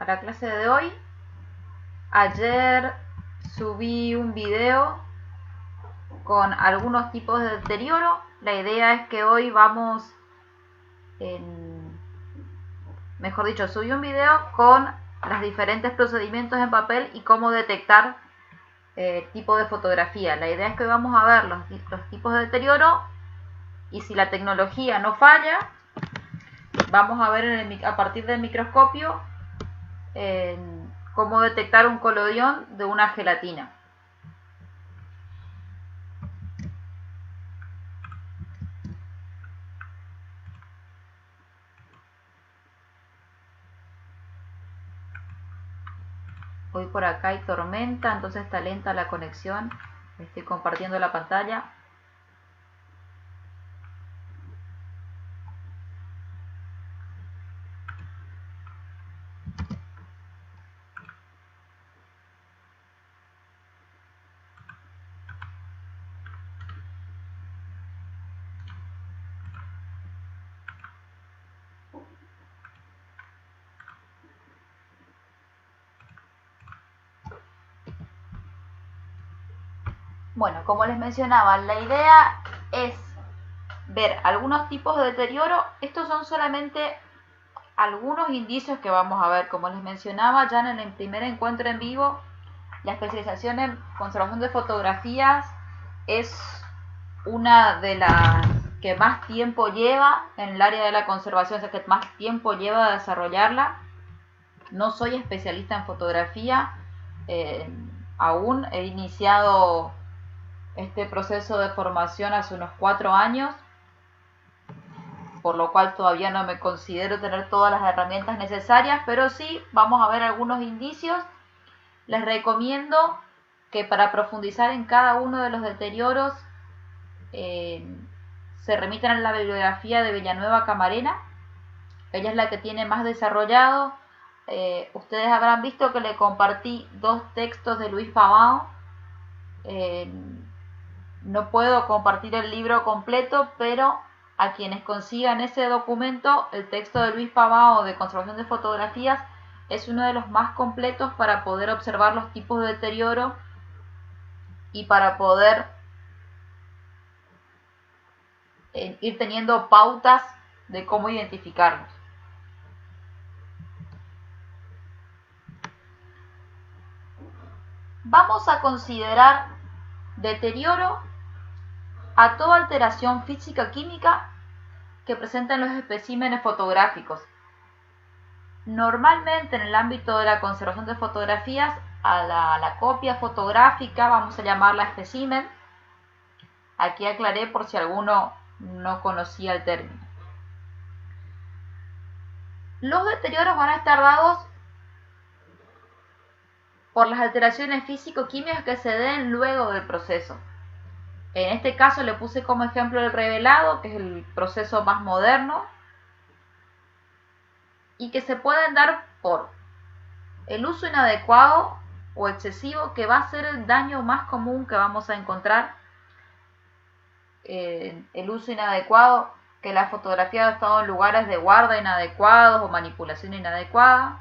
a la clase de hoy. Ayer subí un video con algunos tipos de deterioro. La idea es que hoy subí un video con los diferentes procedimientos en papel y cómo detectar tipo de fotografía. La idea es que hoy vamos a ver los tipos de deterioro y si la tecnología no falla, vamos a ver a partir del microscopio cómo detectar un colodión de una gelatina. Hoy por acá hay tormenta, entonces está lenta la conexión. Estoy compartiendo la pantalla. Bueno, como les mencionaba, la idea es ver algunos tipos de deterioro. Estos son solamente algunos indicios que vamos a ver. Como les mencionaba ya en el primer encuentro en vivo, la especialización en conservación de fotografías es una de las que más tiempo lleva en el área de la conservación, o sea, que más tiempo lleva a desarrollarla. No soy especialista en fotografía, aún he iniciado este proceso de formación hace unos 4 años, por lo cual todavía no me considero tener todas las herramientas necesarias, pero sí vamos a ver algunos indicios. Les recomiendo que para profundizar en cada uno de los deterioros se remitan a la bibliografía de Villanueva Camarena. Ella es la que tiene más desarrollado. Ustedes habrán visto que le compartí 2 textos de Luis Pavao. No puedo compartir el libro completo, pero a quienes consigan ese documento, el texto de Luis Pavao de conservación de fotografías es uno de los más completos para poder observar los tipos de deterioro y para poder ir teniendo pautas de cómo identificarlos. Vamos a considerar deterioro a toda alteración física-química que presenten los especímenes fotográficos. Normalmente en el ámbito de la conservación de fotografías, a la copia fotográfica vamos a llamarla espécimen. Aquí aclaré por si alguno no conocía el término. Los deterioros van a estar dados por las alteraciones físico-químicas que se den luego del proceso. En este caso le puse como ejemplo el revelado, que es el proceso más moderno, y que se pueden dar por el uso inadecuado o excesivo, que va a ser el daño más común que vamos a encontrar. El uso inadecuado, que la fotografía ha estado en lugares de guarda inadecuados o manipulación inadecuada.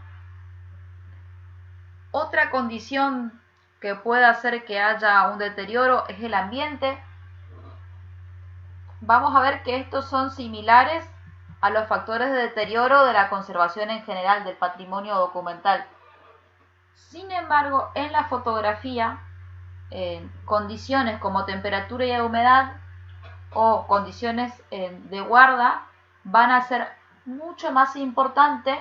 Otra condición que puede hacer que haya un deterioro es el ambiente. Vamos a ver que estos son similares a los factores de deterioro de la conservación en general del patrimonio documental. Sin embargo, en la fotografía, condiciones como temperatura y humedad o condiciones de guarda van a ser mucho más importantes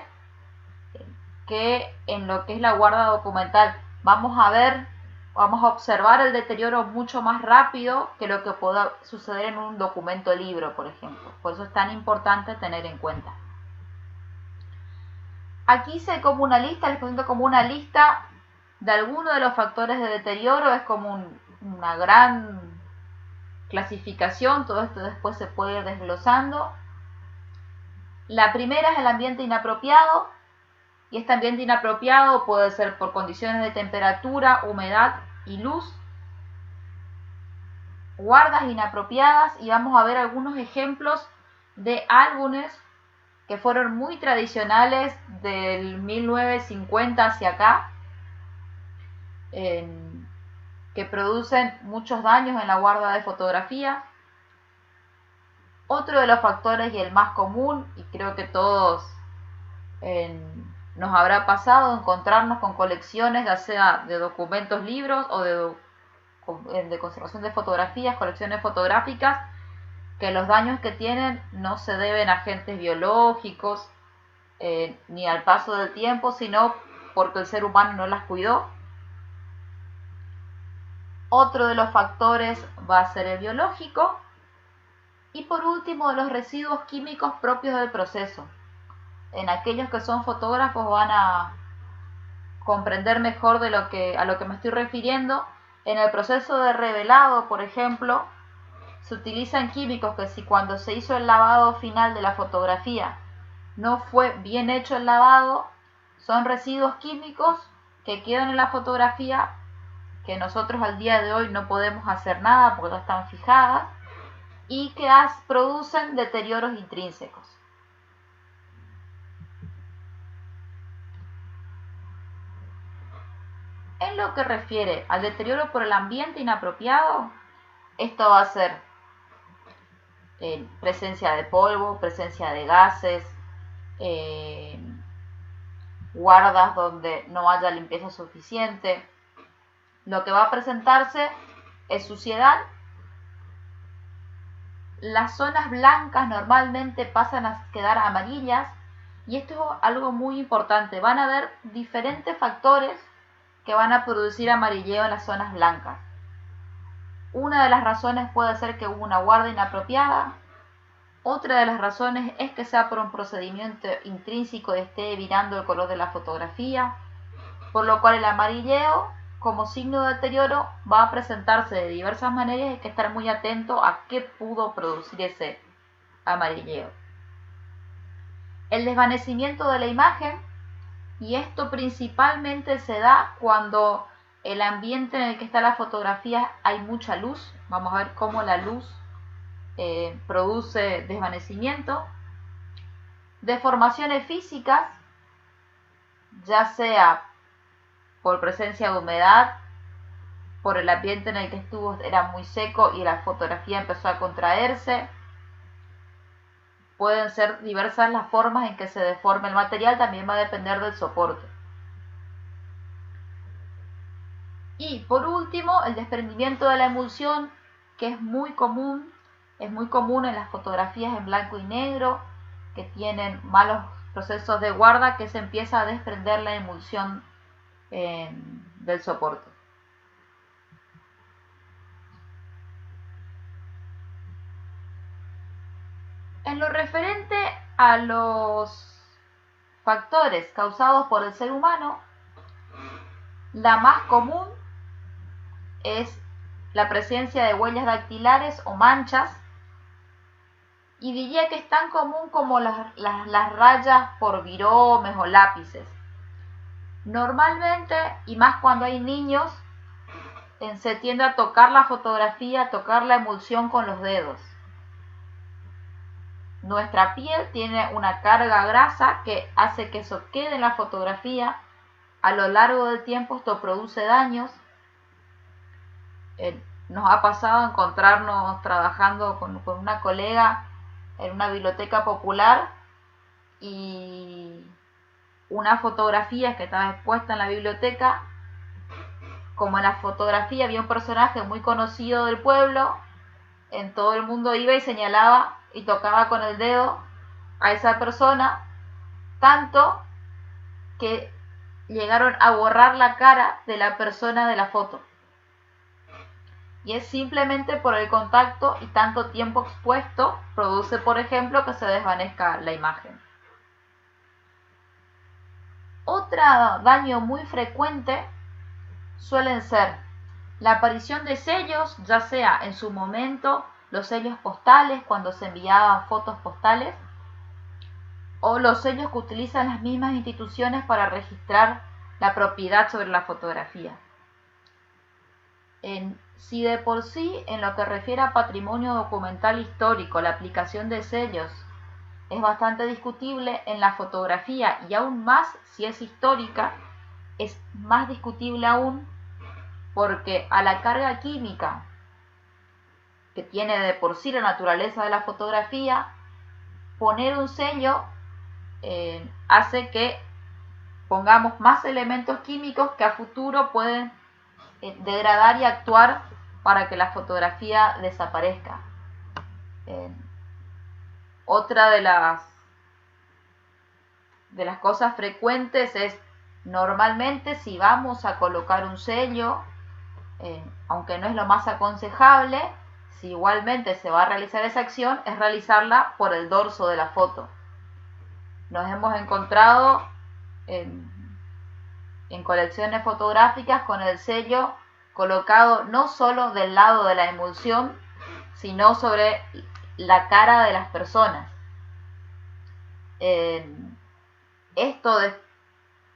que en lo que es la guarda documental. Vamos a observar el deterioro mucho más rápido que lo que pueda suceder en un documento libro, por ejemplo. Por eso es tan importante tener en cuenta. Aquí hice como una lista, les presento como una lista de algunos de los factores de deterioro. Es como una gran clasificación, todo esto después se puede ir desglosando. La primera es el ambiente inapropiado, y este ambiente inapropiado puede ser por condiciones de temperatura, humedad y luz, guardas inapropiadas, y vamos a ver algunos ejemplos de álbumes que fueron muy tradicionales del 1950 hacia acá, que producen muchos daños en la guarda de fotografía. Otro de los factores y el más común, y creo que todos nos habrá pasado, encontrarnos con colecciones, ya sea de documentos, libros o de conservación de fotografías, colecciones fotográficas, que los daños que tienen no se deben a agentes biológicos ni al paso del tiempo, sino porque el ser humano no las cuidó. Otro de los factores va a ser el biológico. Y por último, los residuos químicos propios del proceso. En aquellos que son fotógrafos van a comprender mejor a lo que me estoy refiriendo. En el proceso de revelado, por ejemplo, se utilizan químicos que si cuando se hizo el lavado final de la fotografía no fue bien hecho el lavado, son residuos químicos que quedan en la fotografía, que nosotros al día de hoy no podemos hacer nada porque no están fijadas, y que producen deterioros intrínsecos. En lo que refiere al deterioro por el ambiente inapropiado, esto va a ser presencia de polvo, presencia de gases, guardas donde no haya limpieza suficiente. Lo que va a presentarse es suciedad. Las zonas blancas normalmente pasan a quedar amarillas, y esto es algo muy importante. Van a haber diferentes factores que van a producir amarilleo en las zonas blancas. Una de las razones puede ser que hubo una guarda inapropiada. Otra de las razones es que sea por un procedimiento intrínseco y esté virando el color de la fotografía, por lo cual el amarilleo como signo de deterioro va a presentarse de diversas maneras y hay que estar muy atento a qué pudo producir ese amarilleo. El desvanecimiento de la imagen, y esto principalmente se da cuando el ambiente en el que está la fotografía hay mucha luz. Vamos a ver cómo la luz produce desvanecimiento. Deformaciones físicas, ya sea por presencia de humedad, por el ambiente en el que estuvo era muy seco y la fotografía empezó a contraerse. Pueden ser diversas las formas en que se deforme el material, también va a depender del soporte. Y por último, el desprendimiento de la emulsión, que es muy común en las fotografías en blanco y negro, que tienen malos procesos de guarda, que se empieza a desprender la emulsión del soporte. En lo referente a los factores causados por el ser humano, la más común es la presencia de huellas dactilares o manchas, y diría que es tan común como las rayas por viromes o lápices. Normalmente, y más cuando hay niños, se tiende a tocar la fotografía, a tocar la emulsión con los dedos. Nuestra piel tiene una carga grasa que hace que eso quede en la fotografía. A lo largo del tiempo esto produce daños. Nos ha pasado encontrarnos trabajando con una colega en una biblioteca popular y una fotografía que estaba expuesta en la biblioteca, como en la fotografía había un personaje muy conocido del pueblo, en todo el mundo iba y señalaba y tocaba con el dedo a esa persona, tanto que llegaron a borrar la cara de la persona de la foto. Y es simplemente por el contacto y tanto tiempo expuesto produce, por ejemplo, que se desvanezca la imagen. Otro daño muy frecuente suelen ser la aparición de sellos, ya sea en su momento los sellos postales cuando se enviaban fotos postales, o los sellos que utilizan las mismas instituciones para registrar la propiedad sobre la fotografía. Si de por sí, en lo que refiere a patrimonio documental histórico, la aplicación de sellos es bastante discutible en la fotografía, y aún más si es histórica, es más discutible aún porque a la carga química que tiene de por sí la naturaleza de la fotografía, poner un sello hace que pongamos más elementos químicos que a futuro pueden degradar y actuar para que la fotografía desaparezca. Otra de las cosas frecuentes es, normalmente si vamos a colocar un sello, aunque no es lo más aconsejable, si igualmente se va a realizar esa acción, es realizarla por el dorso de la foto. Nos hemos encontrado en colecciones fotográficas con el sello colocado no solo del lado de la emulsión, sino sobre la cara de las personas. Esto,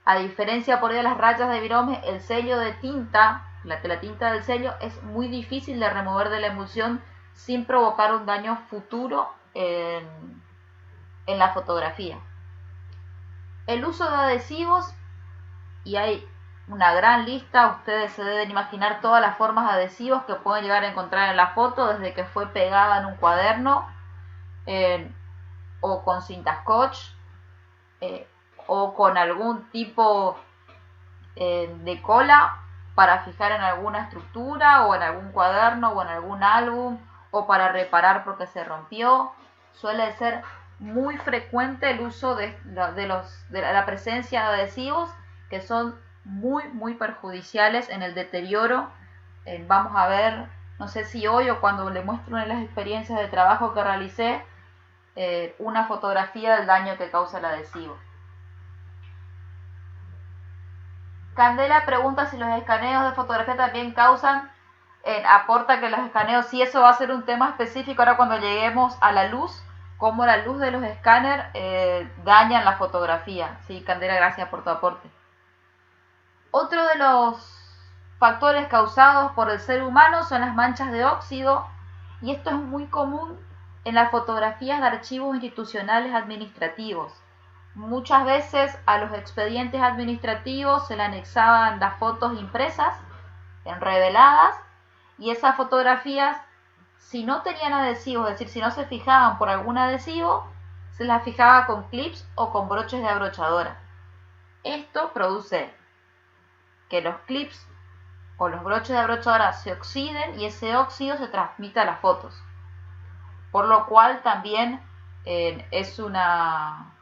a diferencia por ahí de las rayas de virome, el sello de tinta, la tinta del sello es muy difícil de remover de la emulsión sin provocar un daño futuro en la fotografía. El uso de adhesivos, y hay una gran lista, ustedes se deben imaginar todas las formas de adhesivos que pueden llegar a encontrar en la foto, desde que fue pegada en un cuaderno, o con cinta scotch, o con algún tipo de cola para fijar en alguna estructura, o en algún cuaderno, o en algún álbum, o para reparar porque se rompió. Suele ser muy frecuente el uso de la presencia de adhesivos, que son muy perjudiciales en el deterioro. Vamos a ver, no sé si hoy o cuando le muestro una de las experiencias de trabajo que realicé, una fotografía del daño que causa el adhesivo. Candela pregunta si los escaneos de fotografía también causan, aporta que los escaneos, sí, eso va a ser un tema específico ahora cuando lleguemos a la luz, cómo la luz de los escáneres dañan la fotografía. Sí, Candela, gracias por tu aporte. Otro de los factores causados por el ser humano son las manchas de óxido, y esto es muy común en las fotografías de archivos institucionales administrativos. Muchas veces a los expedientes administrativos se le anexaban las fotos impresas, reveladas, y esas fotografías, si no tenían adhesivos, es decir, si no se fijaban por algún adhesivo, se las fijaba con clips o con broches de abrochadora. Esto produce que los clips o los broches de abrochadora se oxiden y ese óxido se transmite a las fotos. Por lo cual también es una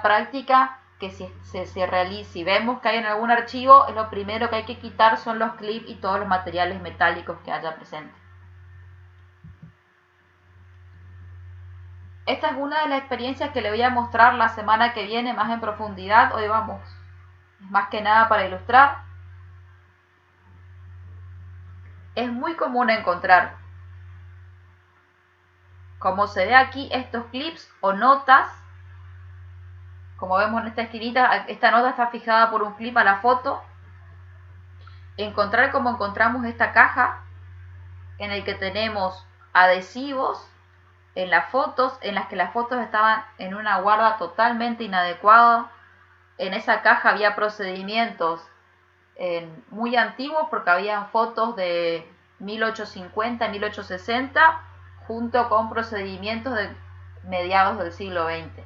práctica que se realiza. Si vemos que hay en algún archivo, lo primero que hay que quitar son los clips y todos los materiales metálicos que haya presentes. Esta es una de las experiencias que le voy a mostrar la semana que viene más en profundidad. Hoy vamos más que nada para ilustrar. Es muy común encontrar, como se ve aquí, estos clips o notas. Como vemos en esta esquinita, esta nota está fijada por un clip a la foto. Encontrar como encontramos esta caja en el que tenemos adhesivos en las fotos, en las que las fotos estaban en una guarda totalmente inadecuada. En esa caja había procedimientos muy antiguos, porque habían fotos de 1850, 1860, junto con procedimientos de mediados del siglo XX.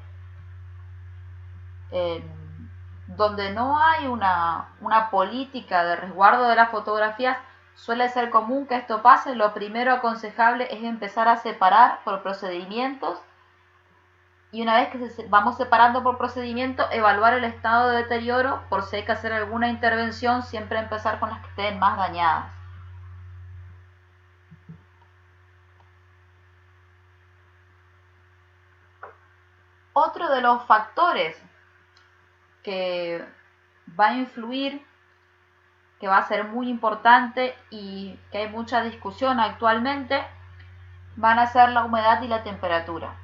Donde no hay una política de resguardo de las fotografías, suele ser común que esto pase. Lo primero aconsejable es empezar a separar por procedimientos, y una vez que vamos separando por procedimiento, evaluar el estado de deterioro por si hay que hacer alguna intervención, siempre empezar con las que estén más dañadas. Otro de los factores que va a influir, que va a ser muy importante y que hay mucha discusión actualmente, van a ser la humedad y la temperatura.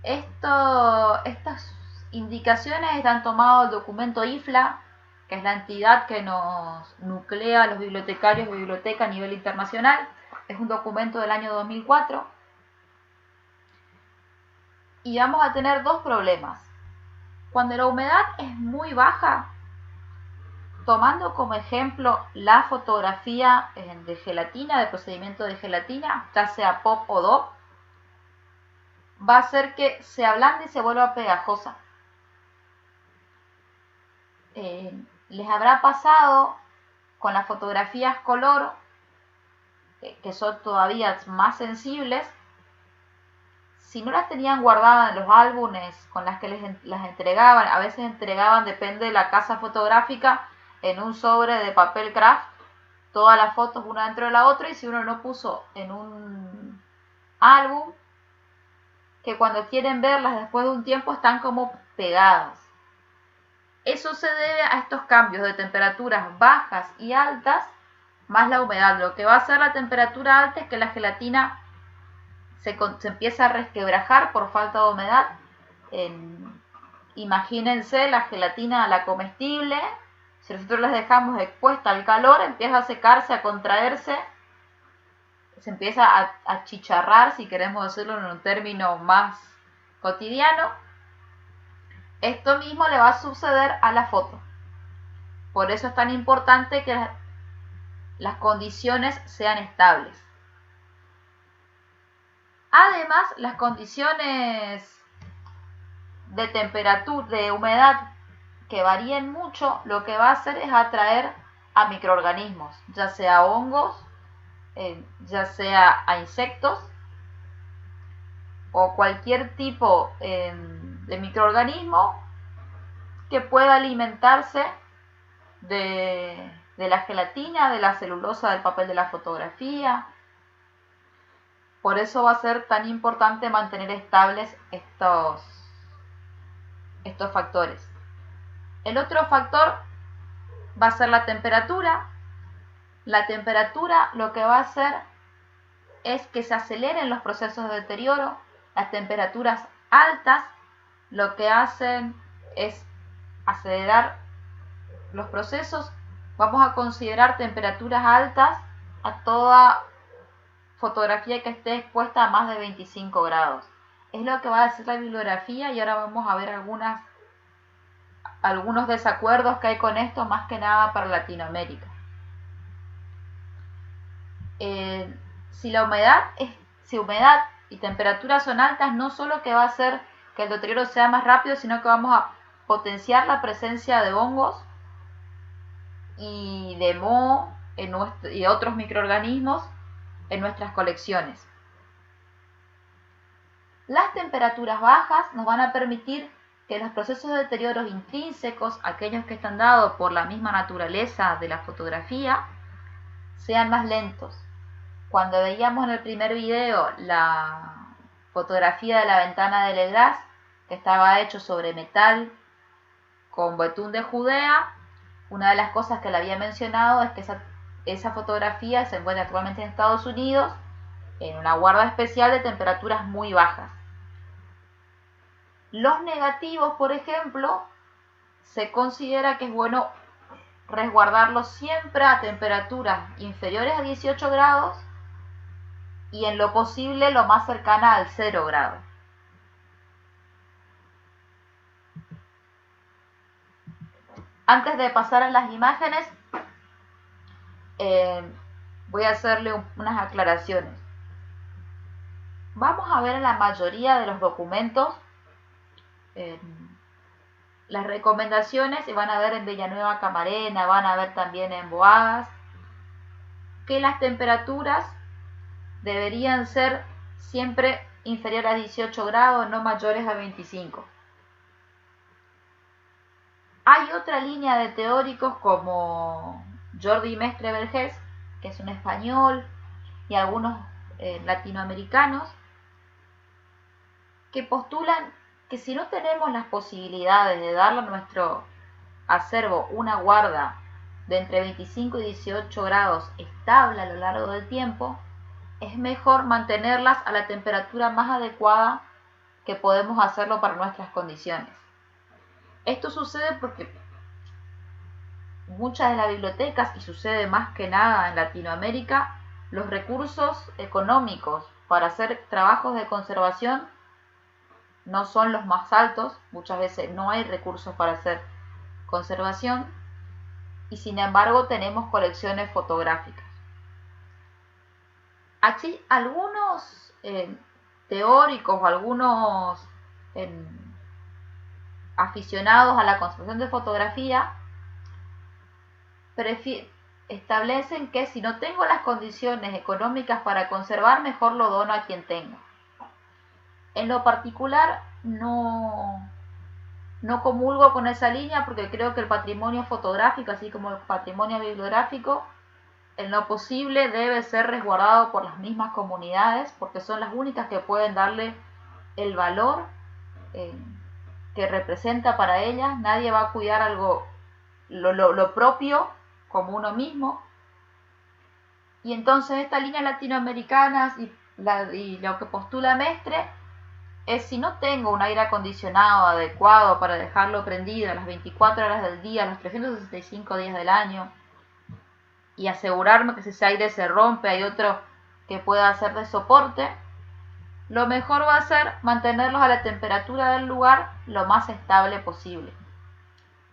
Estas indicaciones están tomadas del documento IFLA, que es la entidad que nos nuclea a los bibliotecarios de biblioteca a nivel internacional. Es un documento del año 2004. y vamos a tener dos problemas. Cuando la humedad es muy baja, tomando como ejemplo la fotografía de gelatina, de procedimiento de gelatina, ya sea pop o DOP, va a hacer que se ablande y se vuelva pegajosa. Les habrá pasado con las fotografías color, que son todavía más sensibles, si no las tenían guardadas en los álbumes con las que las entregaban, a veces entregaban, depende de la casa fotográfica, en un sobre de papel craft, todas las fotos una dentro de la otra, y si uno no puso en un álbum, que cuando quieren verlas después de un tiempo están como pegadas. Eso se debe a estos cambios de temperaturas bajas y altas, más la humedad. Lo que va a hacer la temperatura alta es que la gelatina se empieza a resquebrajar por falta de humedad. Imagínense la gelatina, la comestible, si nosotros las dejamos expuesta al calor, empieza a secarse, a contraerse, se empieza a achicharrar, si queremos decirlo en un término más cotidiano. Esto mismo le va a suceder a la foto. Por eso es tan importante que las condiciones sean estables. Además, las condiciones de temperatura, de humedad que varíen mucho, lo que va a hacer es atraer a microorganismos, ya sea hongos, ya sea a insectos o cualquier tipo de microorganismo que pueda alimentarse de la gelatina, de la celulosa del papel de la fotografía. Por eso va a ser tan importante mantener estables estos factores. El otro factor va a ser la temperatura. La temperatura lo que va a hacer es que se aceleren los procesos de deterioro. Las temperaturas altas lo que hacen es acelerar los procesos. Vamos a considerar temperaturas altas a toda fotografía que esté expuesta a más de 25 grados. Es lo que va a decir la bibliografía, y ahora vamos a ver algunos desacuerdos que hay con esto, más que nada para Latinoamérica. Si humedad y temperatura son altas, no solo que va a hacer que el deterioro sea más rápido, sino que vamos a potenciar la presencia de hongos y de moho y otros microorganismos en nuestras colecciones. Las temperaturas bajas nos van a permitir que los procesos de deterioro intrínsecos, aquellos que están dados por la misma naturaleza de la fotografía, sean más lentos. Cuando veíamos en el primer video la fotografía de la ventana de Legras, que estaba hecho sobre metal con betún de Judea, una de las cosas que le había mencionado es que esa fotografía se encuentra actualmente en Estados Unidos en una guarda especial de temperaturas muy bajas. Los negativos, por ejemplo, se considera que es bueno resguardarlos siempre a temperaturas inferiores a 18 grados y en lo posible lo más cercana al 0 grado. Antes de pasar a las imágenes, voy a hacerle unas aclaraciones. Vamos a ver en la mayoría de los documentos las recomendaciones, y van a ver en Villanueva Camarena, van a ver también en Boagas, que las temperaturas deberían ser siempre inferiores a 18 grados, no mayores a 25. Hay otra línea de teóricos como Jordi Mestre Vergés, que es un español, y algunos latinoamericanos, que postulan que si no tenemos las posibilidades de darle a nuestro acervo una guarda de entre 25 y 18 grados estable a lo largo del tiempo, es mejor mantenerlas a la temperatura más adecuada que podemos hacerlo para nuestras condiciones. Esto sucede porque muchas de las bibliotecas, y sucede más que nada en Latinoamérica, los recursos económicos para hacer trabajos de conservación no son los más altos, muchas veces no hay recursos para hacer conservación, y sin embargo tenemos colecciones fotográficas. Aquí algunos teóricos o algunos aficionados a la conservación de fotografía establecen que si no tengo las condiciones económicas para conservar, mejor lo dono a quien tenga. En lo particular no comulgo con esa línea porque creo que el patrimonio fotográfico, así como el patrimonio bibliográfico, en lo posible debe ser resguardado por las mismas comunidades porque son las únicas que pueden darle el valor que representa para ellas. Nadie va a cuidar algo, lo propio, como uno mismo. Y entonces estas líneas latinoamericanas y lo que postula Mestre es: si no tengo un aire acondicionado adecuado para dejarlo prendido a las 24 horas del día, los 365 días del año, y asegurarme que si ese aire se rompe hay otro que pueda hacer de soporte, lo mejor va a ser mantenerlos a la temperatura del lugar lo más estable posible.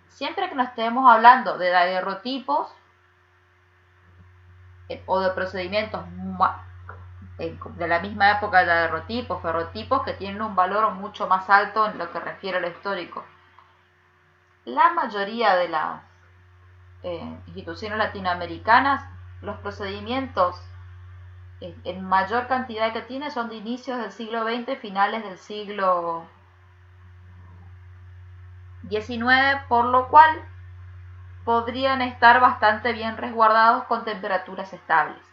Siempre que no estemos hablando de daguerrotipos o de procedimientos de la misma época de daguerrotipos, ferrotipos, que tienen un valor mucho más alto en lo que refiere a lo histórico. La mayoría de las instituciones latinoamericanas, los procedimientos en mayor cantidad que tiene son de inicios del siglo XX, finales del siglo XIX, por lo cual podrían estar bastante bien resguardados con temperaturas estables.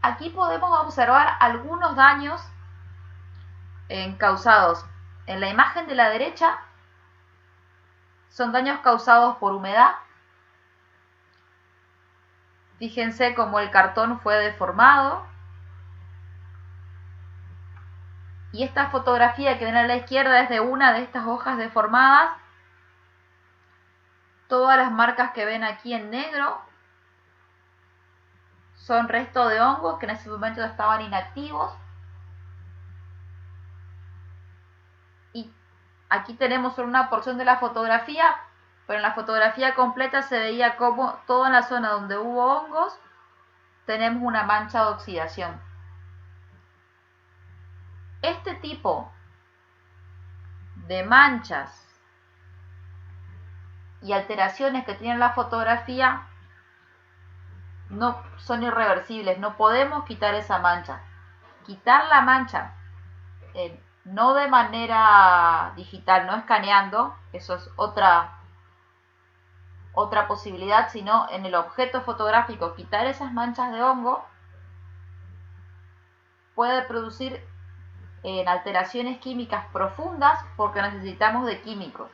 Aquí podemos observar algunos daños causados en la imagen de la derecha. Son daños causados por humedad. Fíjense cómo el cartón fue deformado. Y esta fotografía que ven a la izquierda es de una de estas hojas deformadas. Todas las marcas que ven aquí en negro son restos de hongos que en ese momento estaban inactivos. Y aquí tenemos solo una porción de la fotografía, pero en la fotografía completa se veía como toda en la zona donde hubo hongos tenemos una mancha de oxidación. Este tipo de manchas y alteraciones que tiene la fotografía no son irreversibles, no podemos quitar esa mancha. Quitar la mancha no de manera digital, no escaneando, eso es otra posibilidad, sino en el objeto fotográfico, quitar esas manchas de hongo puede producir alteraciones químicas profundas porque necesitamos de químicos.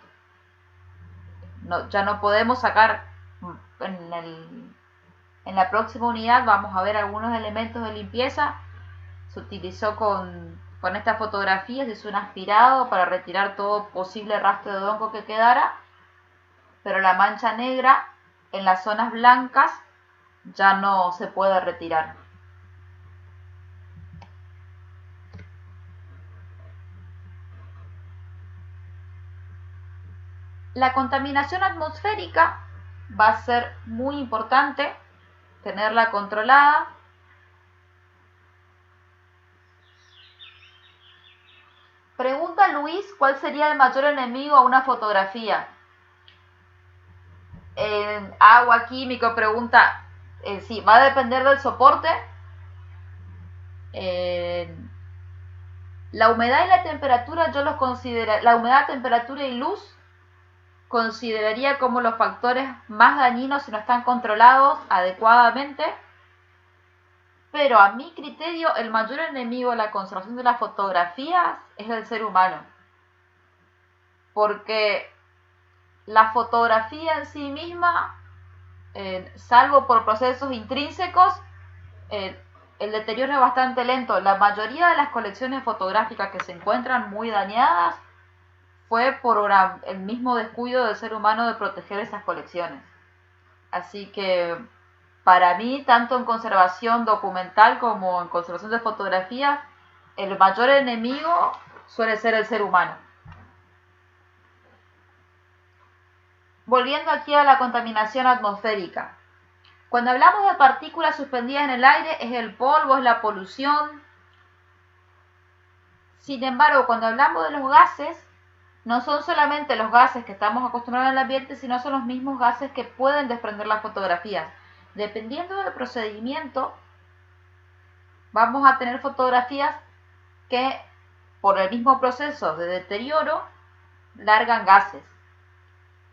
Ya no podemos sacar en la próxima unidad vamos a ver algunos elementos de limpieza. Se utilizó con estas fotografías, se hizo un aspirado para retirar todo posible rastro de hongo que quedara, pero la mancha negra en las zonas blancas ya no se puede retirar. La contaminación atmosférica va a ser muy importante tenerla controlada. Pregunta Luis, ¿cuál sería el mayor enemigo a una fotografía? Agua, químico, pregunta. Sí, va a depender del soporte. La humedad y la temperatura yo los considero, la humedad, temperatura y luz consideraría como los factores más dañinos si no están controlados adecuadamente, pero a mi criterio el mayor enemigo de la conservación de las fotografías es el ser humano, porque la fotografía en sí misma, salvo por procesos intrínsecos, el deterioro es bastante lento. La mayoría de las colecciones fotográficas que se encuentran muy dañadas fue por el mismo descuido del ser humano de proteger esas colecciones. Así que para mí, tanto en conservación documental como en conservación de fotografías, el mayor enemigo suele ser el ser humano. Volviendo aquí a la contaminación atmosférica. Cuando hablamos de partículas suspendidas en el aire, es el polvo, es la polución. Sin embargo, cuando hablamos de los gases, no son solamente los gases que estamos acostumbrados en el ambiente, sino son los mismos gases que pueden desprender las fotografías. Dependiendo del procedimiento, vamos a tener fotografías que, por el mismo proceso de deterioro, largan gases.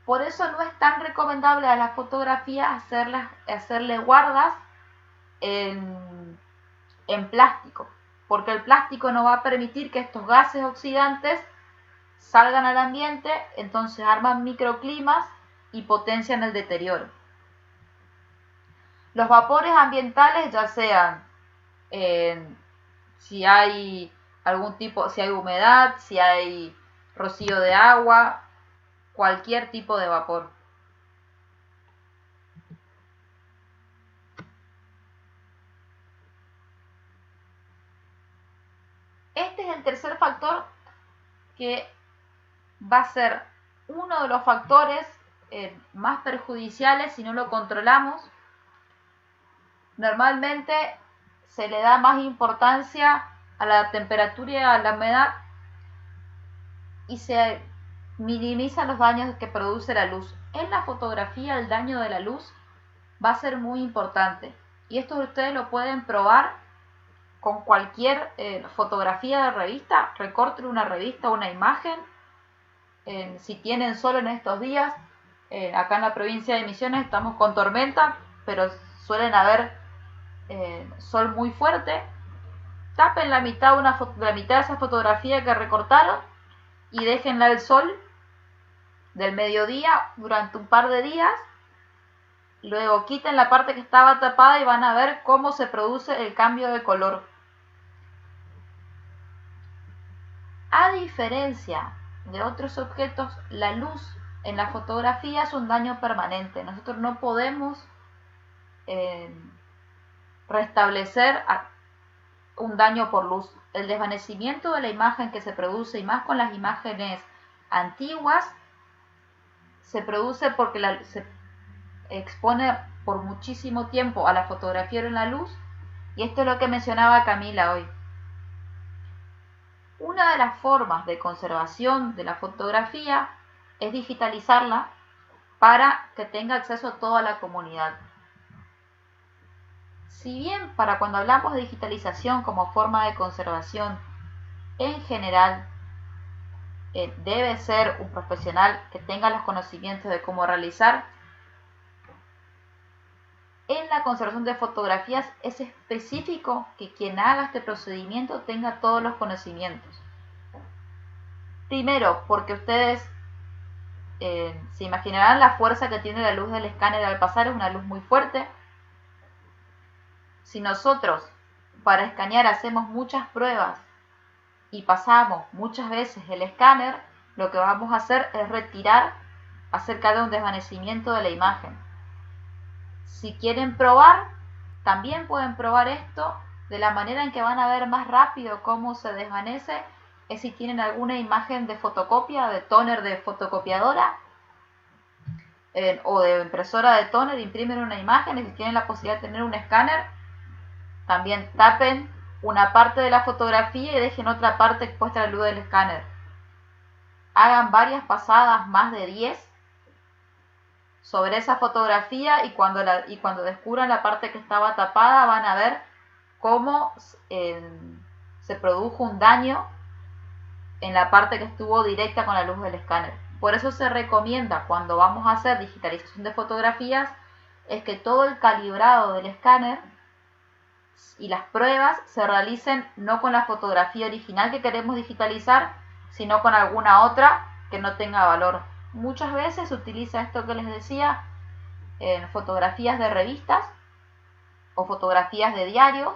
Por eso no es tan recomendable a las fotografías hacerle guardas en plástico, porque el plástico no va a permitir que estos gases oxidantes salgan al ambiente, entonces arman microclimas y potencian el deterioro. Los vapores ambientales, ya sean si hay algún tipo, si hay humedad, si hay rocío de agua, cualquier tipo de vapor. Este es el tercer factor que va a ser uno de los factores más perjudiciales si no lo controlamos. Normalmente se le da más importancia a la temperatura y a la humedad y se minimizan los daños que produce la luz. En la fotografía el daño de la luz va a ser muy importante y esto ustedes lo pueden probar con cualquier fotografía de revista. Recorten una revista o una imagen, si tienen sol en estos días. Acá en la provincia de Misiones estamos con tormenta, pero suelen haber sol muy fuerte. Tapen la mitad de esa fotografía que recortaron y déjenla al sol del mediodía durante un par de días. Luego quiten la parte que estaba tapada y van a ver cómo se produce el cambio de color. A diferencia de otros objetos, la luz en la fotografía es un daño permanente. Nosotros no podemos restablecer un daño por luz. El desvanecimiento de la imagen que se produce, y más con las imágenes antiguas, se produce porque se expone por muchísimo tiempo a la fotografía en la luz, y esto es lo que mencionaba Camila hoy. Una de las formas de conservación de la fotografía es digitalizarla para que tenga acceso a toda la comunidad. Si bien para cuando hablamos de digitalización como forma de conservación, en general debe ser un profesional que tenga los conocimientos de cómo realizar, en la conservación de fotografías es específico que quien haga este procedimiento tenga todos los conocimientos. Primero, porque ustedes se imaginarán la fuerza que tiene la luz del escáner al pasar, es una luz muy fuerte. Si nosotros para escanear hacemos muchas pruebas y pasamos muchas veces el escáner, lo que vamos a hacer es retirar acerca de un desvanecimiento de la imagen. Si quieren probar, también pueden probar esto. De la manera en que van a ver más rápido cómo se desvanece es si tienen alguna imagen de fotocopia, de tóner de fotocopiadora o de impresora de tóner, imprimen una imagen, y si tienen la posibilidad de tener un escáner, también tapen una parte de la fotografía y dejen otra parte expuesta a la luz del escáner. Hagan varias pasadas, más de 10, sobre esa fotografía, y cuando descubran la parte que estaba tapada van a ver cómo se produjo un daño en la parte que estuvo directa con la luz del escáner. Por eso se recomienda, cuando vamos a hacer digitalización de fotografías, es que todo el calibrado del escáner y las pruebas se realicen no con la fotografía original que queremos digitalizar, sino con alguna otra que no tenga valor. Muchas veces se utiliza esto que les decía en fotografías de revistas o fotografías de diarios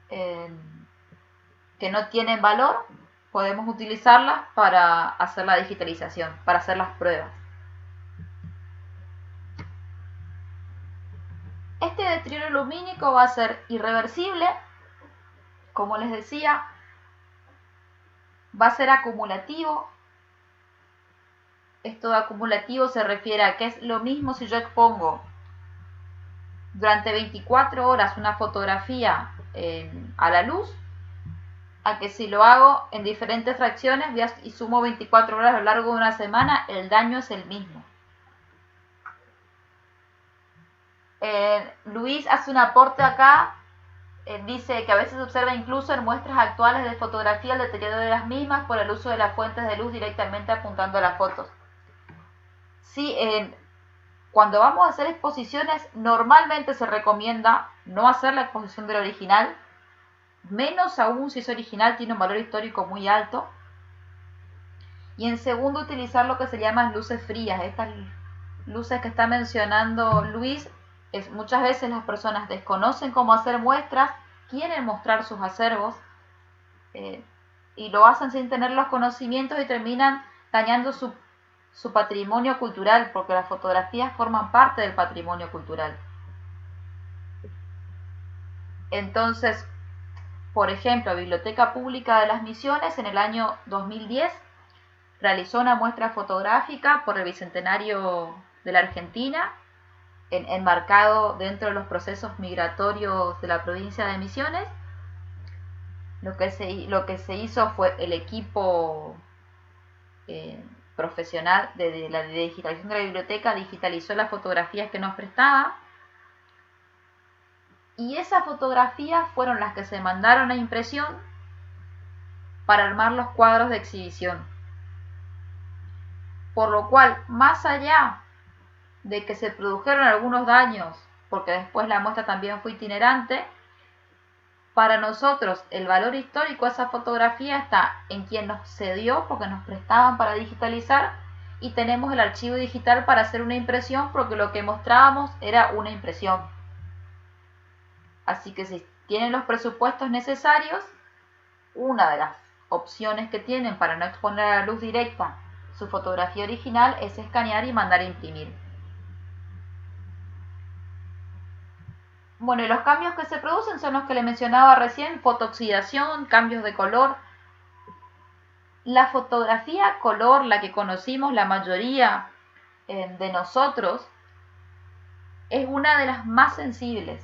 que no tienen valor. Podemos utilizarlas para hacer la digitalización, para hacer las pruebas. Este deterioro lumínico va a ser irreversible, como les decía, va a ser acumulativo. Esto de acumulativo se refiere a que es lo mismo si yo expongo durante 24 horas una fotografía a la luz, a que si lo hago en diferentes fracciones y sumo 24 horas a lo largo de una semana, el daño es el mismo. Luis hace un aporte acá, dice que a veces se observa incluso en muestras actuales de fotografía el deterioro de las mismas por el uso de las fuentes de luz directamente apuntando a las fotos. Sí, cuando vamos a hacer exposiciones, normalmente se recomienda no hacer la exposición del original, menos aún si ese original tiene un valor histórico muy alto. Y en segundo, utilizar lo que se llaman luces frías. Estas luces que está mencionando Luis, muchas veces las personas desconocen cómo hacer muestras, quieren mostrar sus acervos y lo hacen sin tener los conocimientos y terminan dañando su patrimonio cultural, porque las fotografías forman parte del patrimonio cultural. Entonces, por ejemplo, Biblioteca Pública de las Misiones en el año 2010 realizó una muestra fotográfica por el Bicentenario de la Argentina, enmarcado dentro de los procesos migratorios de la provincia de Misiones. Lo que se hizo fue el equipo profesional de la digitalización de la biblioteca digitalizó las fotografías que nos prestaba, y esas fotografías fueron las que se mandaron a impresión para armar los cuadros de exhibición. Por lo cual, más allá de que se produjeron algunos daños, porque después la muestra también fue itinerante, para nosotros el valor histórico de esa fotografía está en quien nos cedió, porque nos prestaban para digitalizar, y tenemos el archivo digital para hacer una impresión, porque lo que mostrábamos era una impresión. Así que si tienen los presupuestos necesarios, una de las opciones que tienen para no exponer a la luz directa su fotografía original es escanear y mandar a imprimir. Bueno, y los cambios que se producen son los que le mencionaba recién: fotooxidación, cambios de color. La fotografía color, la que conocimos la mayoría de nosotros, es una de las más sensibles.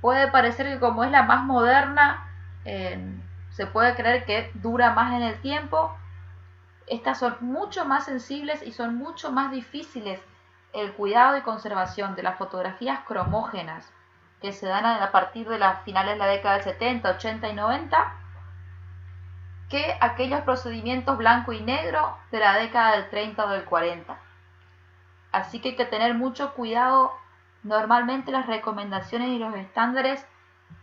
Puede parecer que como es la más moderna, se puede creer que dura más en el tiempo. Estas son mucho más sensibles y son mucho más difíciles el cuidado y conservación de las fotografías cromógenas, que se dan a partir de las finales de la década del 70, 80 y 90, que aquellos procedimientos blanco y negro de la década del 30 o del 40. Así que hay que tener mucho cuidado. Normalmente las recomendaciones y los estándares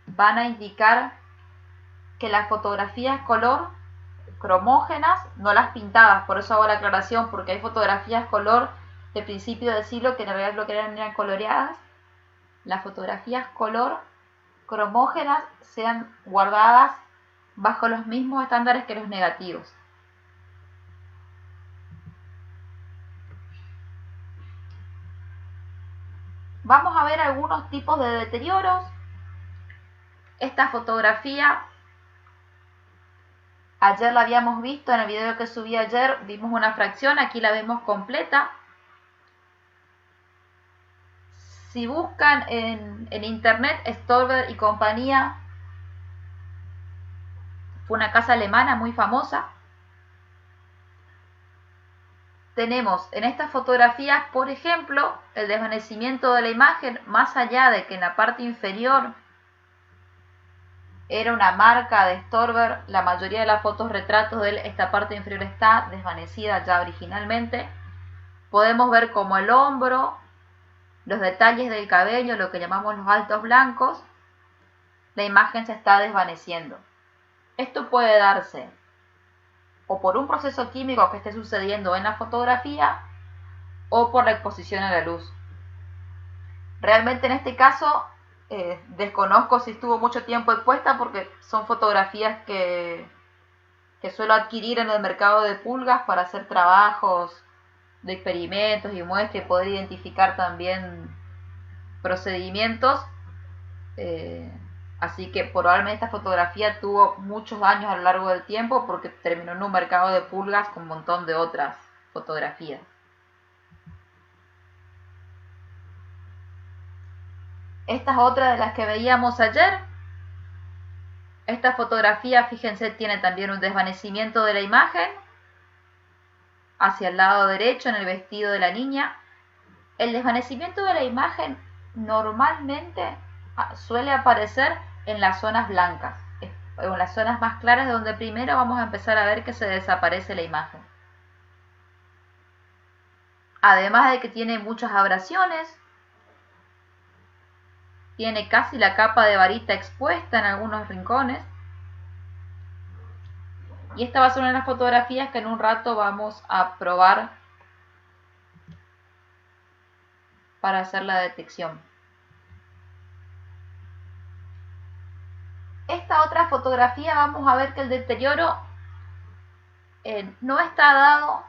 van a indicar que las fotografías color cromógenas, no las pintadas, por eso hago la aclaración, porque hay fotografías color de principio del siglo que en realidad lo que eran coloreadas. Las fotografías color cromógenas sean guardadas bajo los mismos estándares que los negativos. Vamos a ver algunos tipos de deterioros. Esta fotografía ayer la habíamos visto en el video que subí ayer, vimos una fracción, aquí la vemos completa. Si buscan en internet, Storber y compañía, fue una casa alemana muy famosa. Tenemos en estas fotografías, por ejemplo, el desvanecimiento de la imagen, más allá de que en la parte inferior era una marca de Storber, la mayoría de las fotos retratos de él, esta parte inferior está desvanecida ya originalmente. Podemos ver como el hombro, los detalles del cabello, lo que llamamos los altos blancos, la imagen se está desvaneciendo. Esto puede darse o por un proceso químico que esté sucediendo en la fotografía o por la exposición a la luz. Realmente en este caso desconozco si estuvo mucho tiempo expuesta, porque son fotografías que suelo adquirir en el mercado de pulgas para hacer trabajos de experimentos y muestras y poder identificar también procedimientos, así que probablemente esta fotografía tuvo muchos años a lo largo del tiempo porque terminó en un mercado de pulgas con un montón de otras fotografías. Esta es otra de las que veíamos ayer. Esta fotografía, fíjense, tiene también un desvanecimiento de la imagen hacia el lado derecho en el vestido de la niña. El desvanecimiento de la imagen normalmente suele aparecer en las zonas blancas, en las zonas más claras, donde primero vamos a empezar a ver que se desaparece la imagen. Además de que tiene muchas abrasiones, tiene casi la capa de varita expuesta en algunos rincones. Y esta va a ser una de las fotografías que en un rato vamos a probar para hacer la detección. Esta otra fotografía vamos a ver que el deterioro no está dado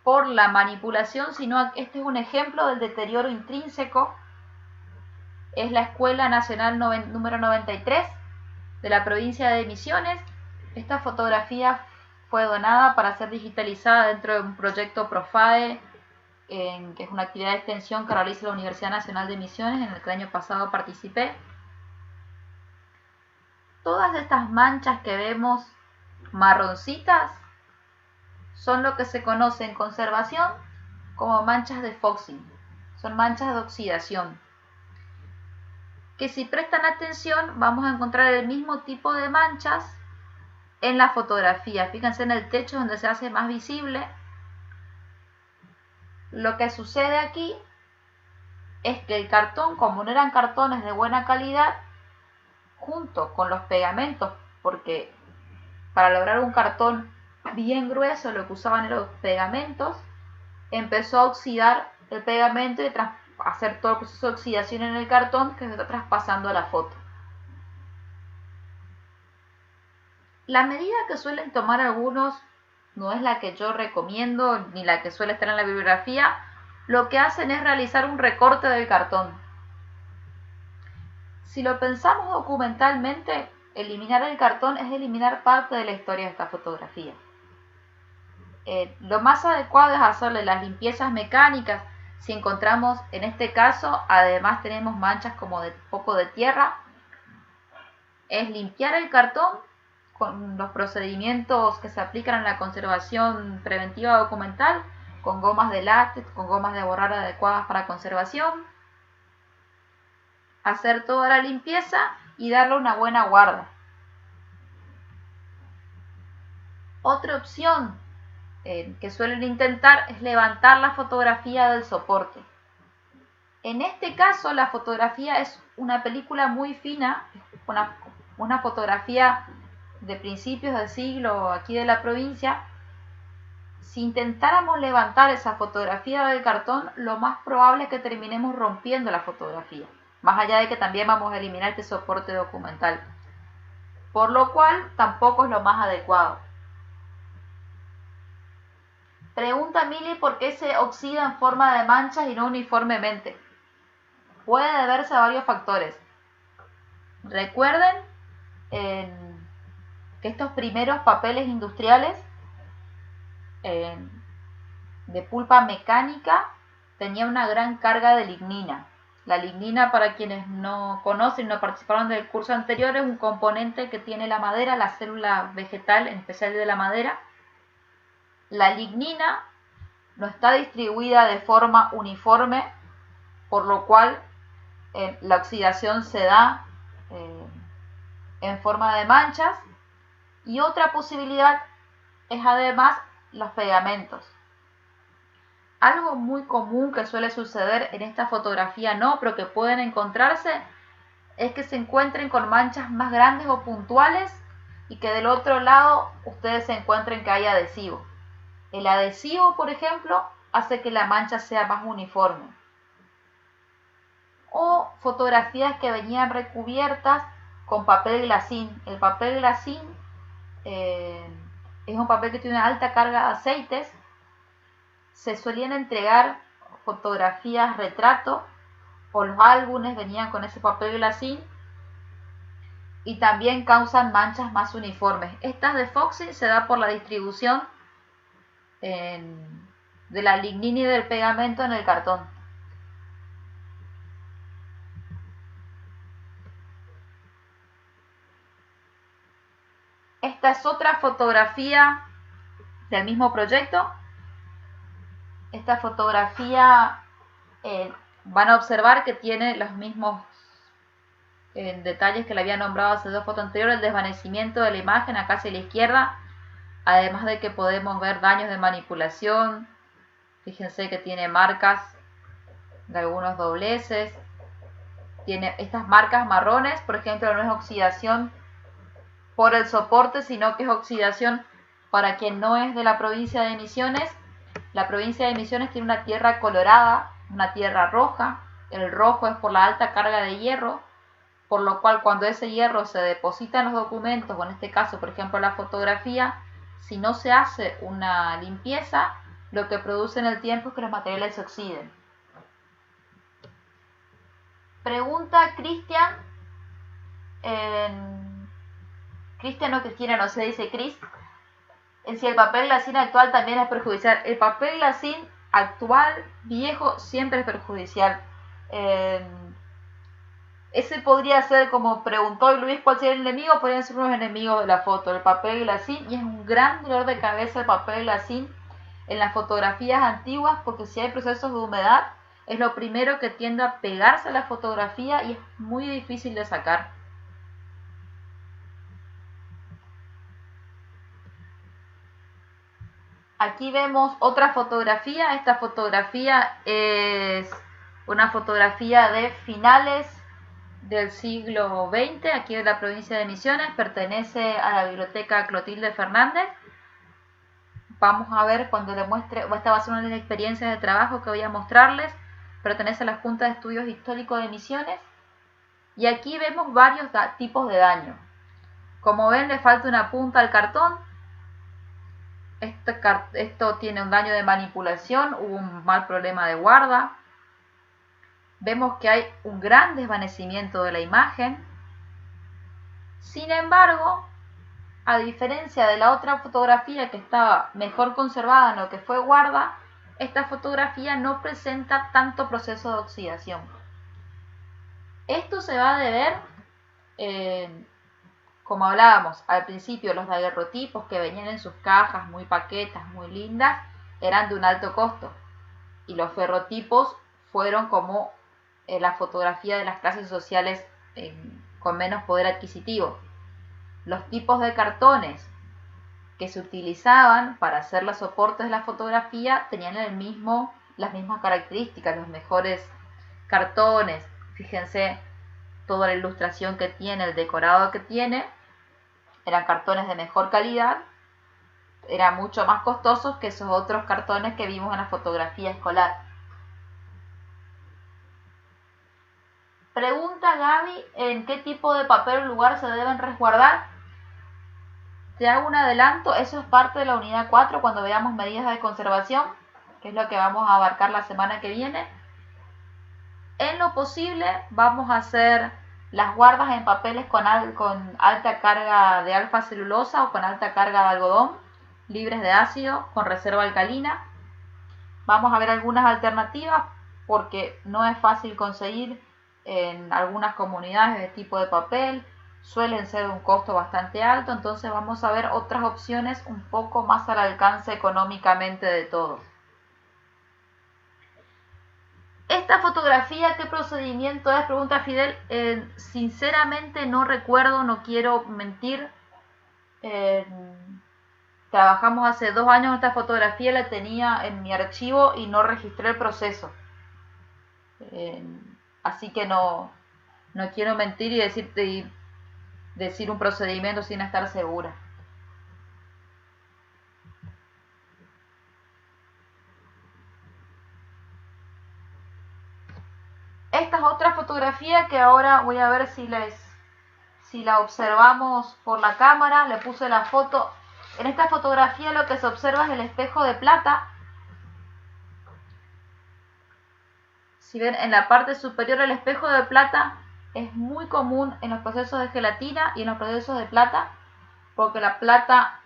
por la manipulación, sino que este es un ejemplo del deterioro intrínseco. Es la Escuela Nacional número 93 de la provincia de Misiones. Esta fotografía fue donada para ser digitalizada dentro de un proyecto PROFADE, que es una actividad de extensión que realiza la Universidad Nacional de Misiones, en el que el año pasado participé. Todas estas manchas que vemos marroncitas son lo que se conoce en conservación como manchas de foxing. Son manchas de oxidación, que si prestan atención vamos a encontrar el mismo tipo de manchas en la fotografía. Fíjense en el techo donde se hace más visible. Lo que sucede aquí es que el cartón, como no eran cartones de buena calidad, junto con los pegamentos, porque para lograr un cartón bien grueso lo que usaban eran los pegamentos, empezó a oxidar el pegamento y hacer todo el proceso de oxidación en el cartón que se está traspasando a la foto. La medida que suelen tomar algunos no es la que yo recomiendo ni la que suele estar en la bibliografía. Lo que hacen es realizar un recorte del cartón. Si lo pensamos documentalmente, eliminar el cartón es eliminar parte de la historia de esta fotografía. Lo más adecuado es hacerle las limpiezas mecánicas. Si encontramos, en este caso, además tenemos manchas como de poco de tierra, es limpiar el cartón con los procedimientos que se aplican en la conservación preventiva documental, con gomas de látex, con gomas de borrar adecuadas para conservación, hacer toda la limpieza y darle una buena guarda. Otra opción que suelen intentar es levantar la fotografía del soporte. En este caso la fotografía es una película muy fina, una fotografía de principios del siglo aquí de la provincia. Si intentáramos levantar esa fotografía del cartón, lo más probable es que terminemos rompiendo la fotografía, más allá de que también vamos a eliminar este soporte documental, por lo cual tampoco es lo más adecuado. Pregunta Mili por qué se oxida en forma de manchas y no uniformemente. Puede deberse a varios factores. Recuerden que estos primeros papeles industriales de pulpa mecánica tenían una gran carga de lignina. La lignina, para quienes no conocen, no participaron del curso anterior, es un componente que tiene la madera, la célula vegetal, en especial de la madera. La lignina no está distribuida de forma uniforme, por lo cual la oxidación se da en forma de manchas. Y otra posibilidad es además los pegamentos. Algo muy común que suele suceder en esta fotografía pero que pueden encontrarse, es que se encuentren con manchas más grandes o puntuales y que del otro lado ustedes se encuentren que hay adhesivo. El adhesivo, por ejemplo, hace que la mancha sea más uniforme. O fotografías que venían recubiertas con papel glacín. El papel glacín es un papel que tiene una alta carga de aceites. Se solían entregar fotografías retrato o los álbumes venían con ese papel glacín y también causan manchas más uniformes. Estas de Foxy se da por la distribución de la lignina y del pegamento en el cartón. Esta es otra fotografía del mismo proyecto. Esta fotografía van a observar que tiene los mismos detalles que le había nombrado hace dos fotos anteriores, el desvanecimiento de la imagen acá hacia la izquierda, además de que podemos ver daños de manipulación. Fíjense que tiene marcas de algunos dobleces, tiene estas marcas marrones, por ejemplo, no es oxidación por el soporte, sino que es oxidación para quien no es de la provincia de Misiones. La provincia de Misiones tiene una tierra colorada, una tierra roja, el rojo es por la alta carga de hierro, por lo cual cuando ese hierro se deposita en los documentos, o en este caso, por ejemplo, la fotografía, si no se hace una limpieza, lo que produce en el tiempo es que los materiales se oxiden. Pregunta Cristian, Cristian o Cristina, no se dice Cris, en si el papel glacín actual también es perjudicial. El papel glacín actual, viejo, siempre es perjudicial. Ese podría ser, como preguntó Luis, ¿cuál sería el enemigo? Podrían ser unos enemigos de la foto, el papel glacín, y es un gran dolor de cabeza el papel glacín en las fotografías antiguas, porque si hay procesos de humedad, es lo primero que tiende a pegarse a la fotografía y es muy difícil de sacar. Aquí vemos otra fotografía. Esta fotografía es una fotografía de finales del siglo XX, aquí de la provincia de Misiones, pertenece a la biblioteca Clotilde Fernández. Vamos a ver cuando le muestre, esta va a ser una de las experiencias de trabajo que voy a mostrarles, pertenece a la Junta de Estudios Históricos de Misiones, y aquí vemos varios tipos de daño. Como ven, le falta una punta al cartón. Esto tiene un daño de manipulación, hubo un mal problema de guarda. Vemos que hay un gran desvanecimiento de la imagen. Sin embargo, a diferencia de la otra fotografía que estaba mejor conservada en lo que fue guarda, esta fotografía no presenta tanto proceso de oxidación. Esto se va a deber, como hablábamos al principio, los daguerrotipos que venían en sus cajas muy paquetas, muy lindas, eran de un alto costo. Y los ferrotipos fueron como la fotografía de las clases sociales con menos poder adquisitivo. Los tipos de cartones que se utilizaban para hacer los soportes de la fotografía tenían las mismas características, los mejores cartones. Fíjense toda la ilustración que tiene, el decorado que tiene, eran cartones de mejor calidad, eran mucho más costosos que esos otros cartones que vimos en la fotografía escolar. Pregunta Gaby, ¿en qué tipo de papel o lugar se deben resguardar? Te hago un adelanto, eso es parte de la unidad 4 cuando veamos medidas de conservación, que es lo que vamos a abarcar la semana que viene. En lo posible vamos a hacer las guardas en papeles con alta carga de alfa celulosa o con alta carga de algodón, libres de ácido, con reserva alcalina. Vamos a ver algunas alternativas porque no es fácil conseguir en algunas comunidades de tipo de papel, suelen ser de un costo bastante alto, entonces vamos a ver otras opciones un poco más al alcance económicamente de todos. Esta fotografía, ¿qué procedimiento es? Pregunta Fidel. Sinceramente no recuerdo, no quiero mentir. Trabajamos hace 2 años en esta fotografía, la tenía en mi archivo y no registré el proceso. Así que no quiero mentir y decir un procedimiento sin estar segura. Esta es otra fotografía que ahora voy a ver si la observamos por la cámara. Le puse la foto. En esta fotografía lo que se observa es el espejo de plata. Si ven, en la parte superior el espejo de plata es muy común en los procesos de gelatina y en los procesos de plata, porque la plata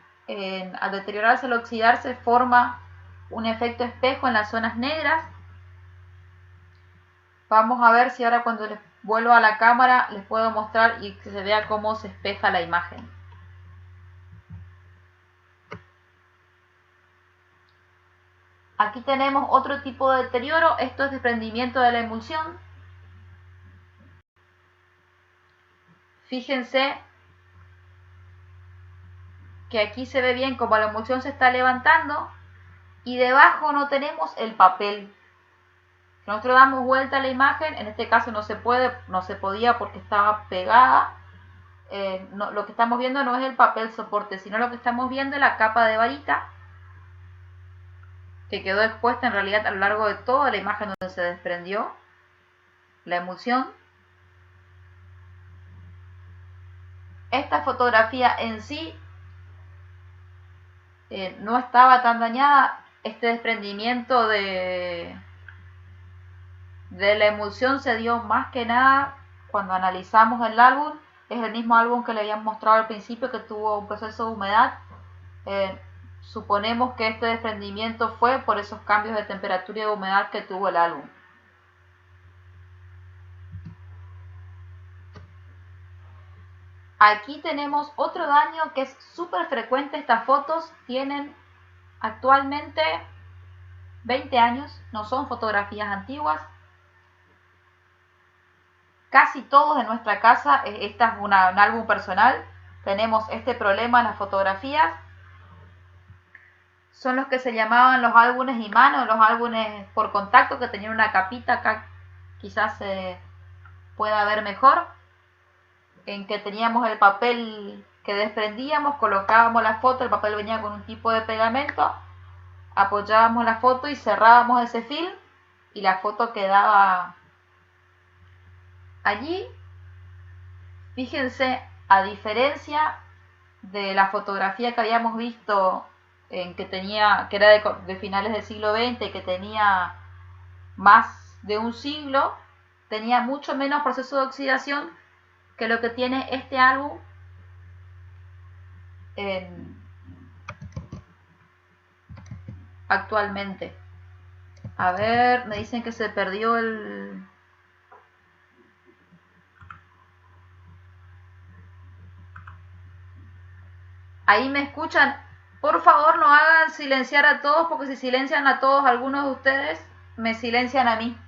al deteriorarse, al oxidarse, forma un efecto espejo en las zonas negras. Vamos a ver si ahora cuando les vuelvo a la cámara les puedo mostrar y que se vea cómo se espeja la imagen. Aquí tenemos otro tipo de deterioro, esto es desprendimiento de la emulsión. Fíjense que aquí se ve bien como la emulsión se está levantando y debajo no tenemos el papel. Si nosotros damos vuelta a la imagen, en este caso no se podía porque estaba pegada. Lo que estamos viendo no es el papel soporte, sino lo que estamos viendo es la capa de varita que quedó expuesta en realidad a lo largo de toda la imagen donde se desprendió la emulsión. Esta fotografía en sí no estaba tan dañada. Este desprendimiento de la emulsión se dio más que nada cuando analizamos el álbum. Es el mismo álbum que le habíamos mostrado al principio, que tuvo un proceso de humedad. Suponemos que este desprendimiento fue por esos cambios de temperatura y de humedad que tuvo el álbum. Aquí tenemos otro daño que es súper frecuente. Estas fotos tienen actualmente 20 años, no son fotografías antiguas. Casi todos en nuestra casa, esta es un álbum personal, tenemos este problema en las fotografías. Son los que se llamaban los álbumes imán, los álbumes por contacto, que tenían una capita, acá quizás se pueda ver mejor, en que teníamos el papel que desprendíamos, colocábamos la foto, el papel venía con un tipo de pegamento, apoyábamos la foto y cerrábamos ese film y la foto quedaba allí. Fíjense, a diferencia de la fotografía que habíamos visto que era de finales del siglo XX, que tenía más de un siglo, tenía mucho menos proceso de oxidación que lo que tiene este álbum actualmente. A ver, me dicen que se perdió el... Ahí me escuchan. Por favor, no hagan silenciar a todos, porque si silencian a todos, algunos de ustedes me silencian a mí.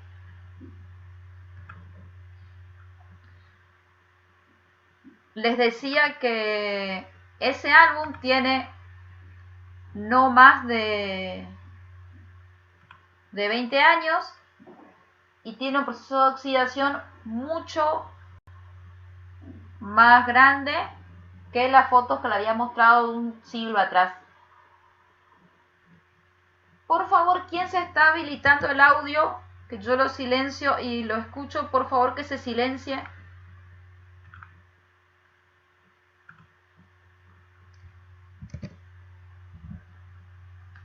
Les decía que ese álbum tiene no más de 20 años y tiene un proceso de oxidación mucho más grande que las fotos que le había mostrado un siglo atrás. Por favor, ¿quién se está habilitando el audio? Que yo lo silencio y lo escucho, por favor que se silencie.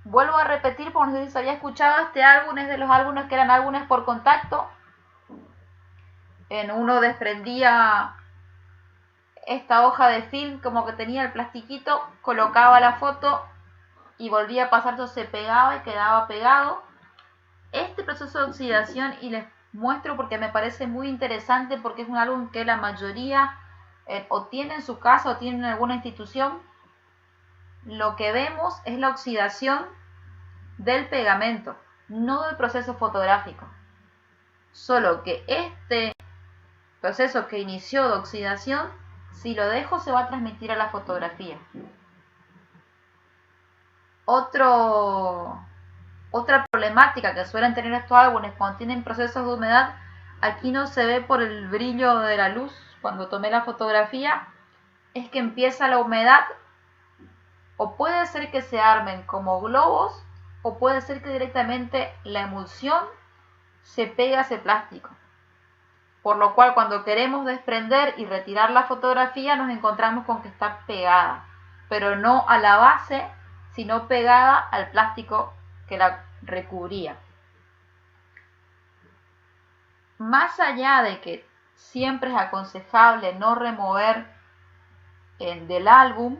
Vuelvo a repetir, porque no sé si se había escuchado, este álbum es de los álbumes que eran álbumes por contacto. En uno desprendía esta hoja de film, como que tenía el plastiquito, colocaba la foto y volvía a pasar, eso se pegaba y quedaba pegado. Este proceso de oxidación, y les muestro porque me parece muy interesante, porque es un álbum que la mayoría o tiene en su casa o tiene en alguna institución. Lo que vemos es la oxidación del pegamento, no del proceso fotográfico. Solo que este proceso que inició de oxidación, si lo dejo, se va a transmitir a la fotografía. Otra problemática que suelen tener estos álbumes cuando tienen procesos de humedad, aquí no se ve por el brillo de la luz cuando tomé la fotografía, es que empieza la humedad, o puede ser que se armen como globos, o puede ser que directamente la emulsión se pegue a ese plástico. Por lo cual, cuando queremos desprender y retirar la fotografía, nos encontramos con que está pegada, pero no a la base, sino pegada al plástico que la recubría. más allá de que siempre es aconsejable no remover del álbum,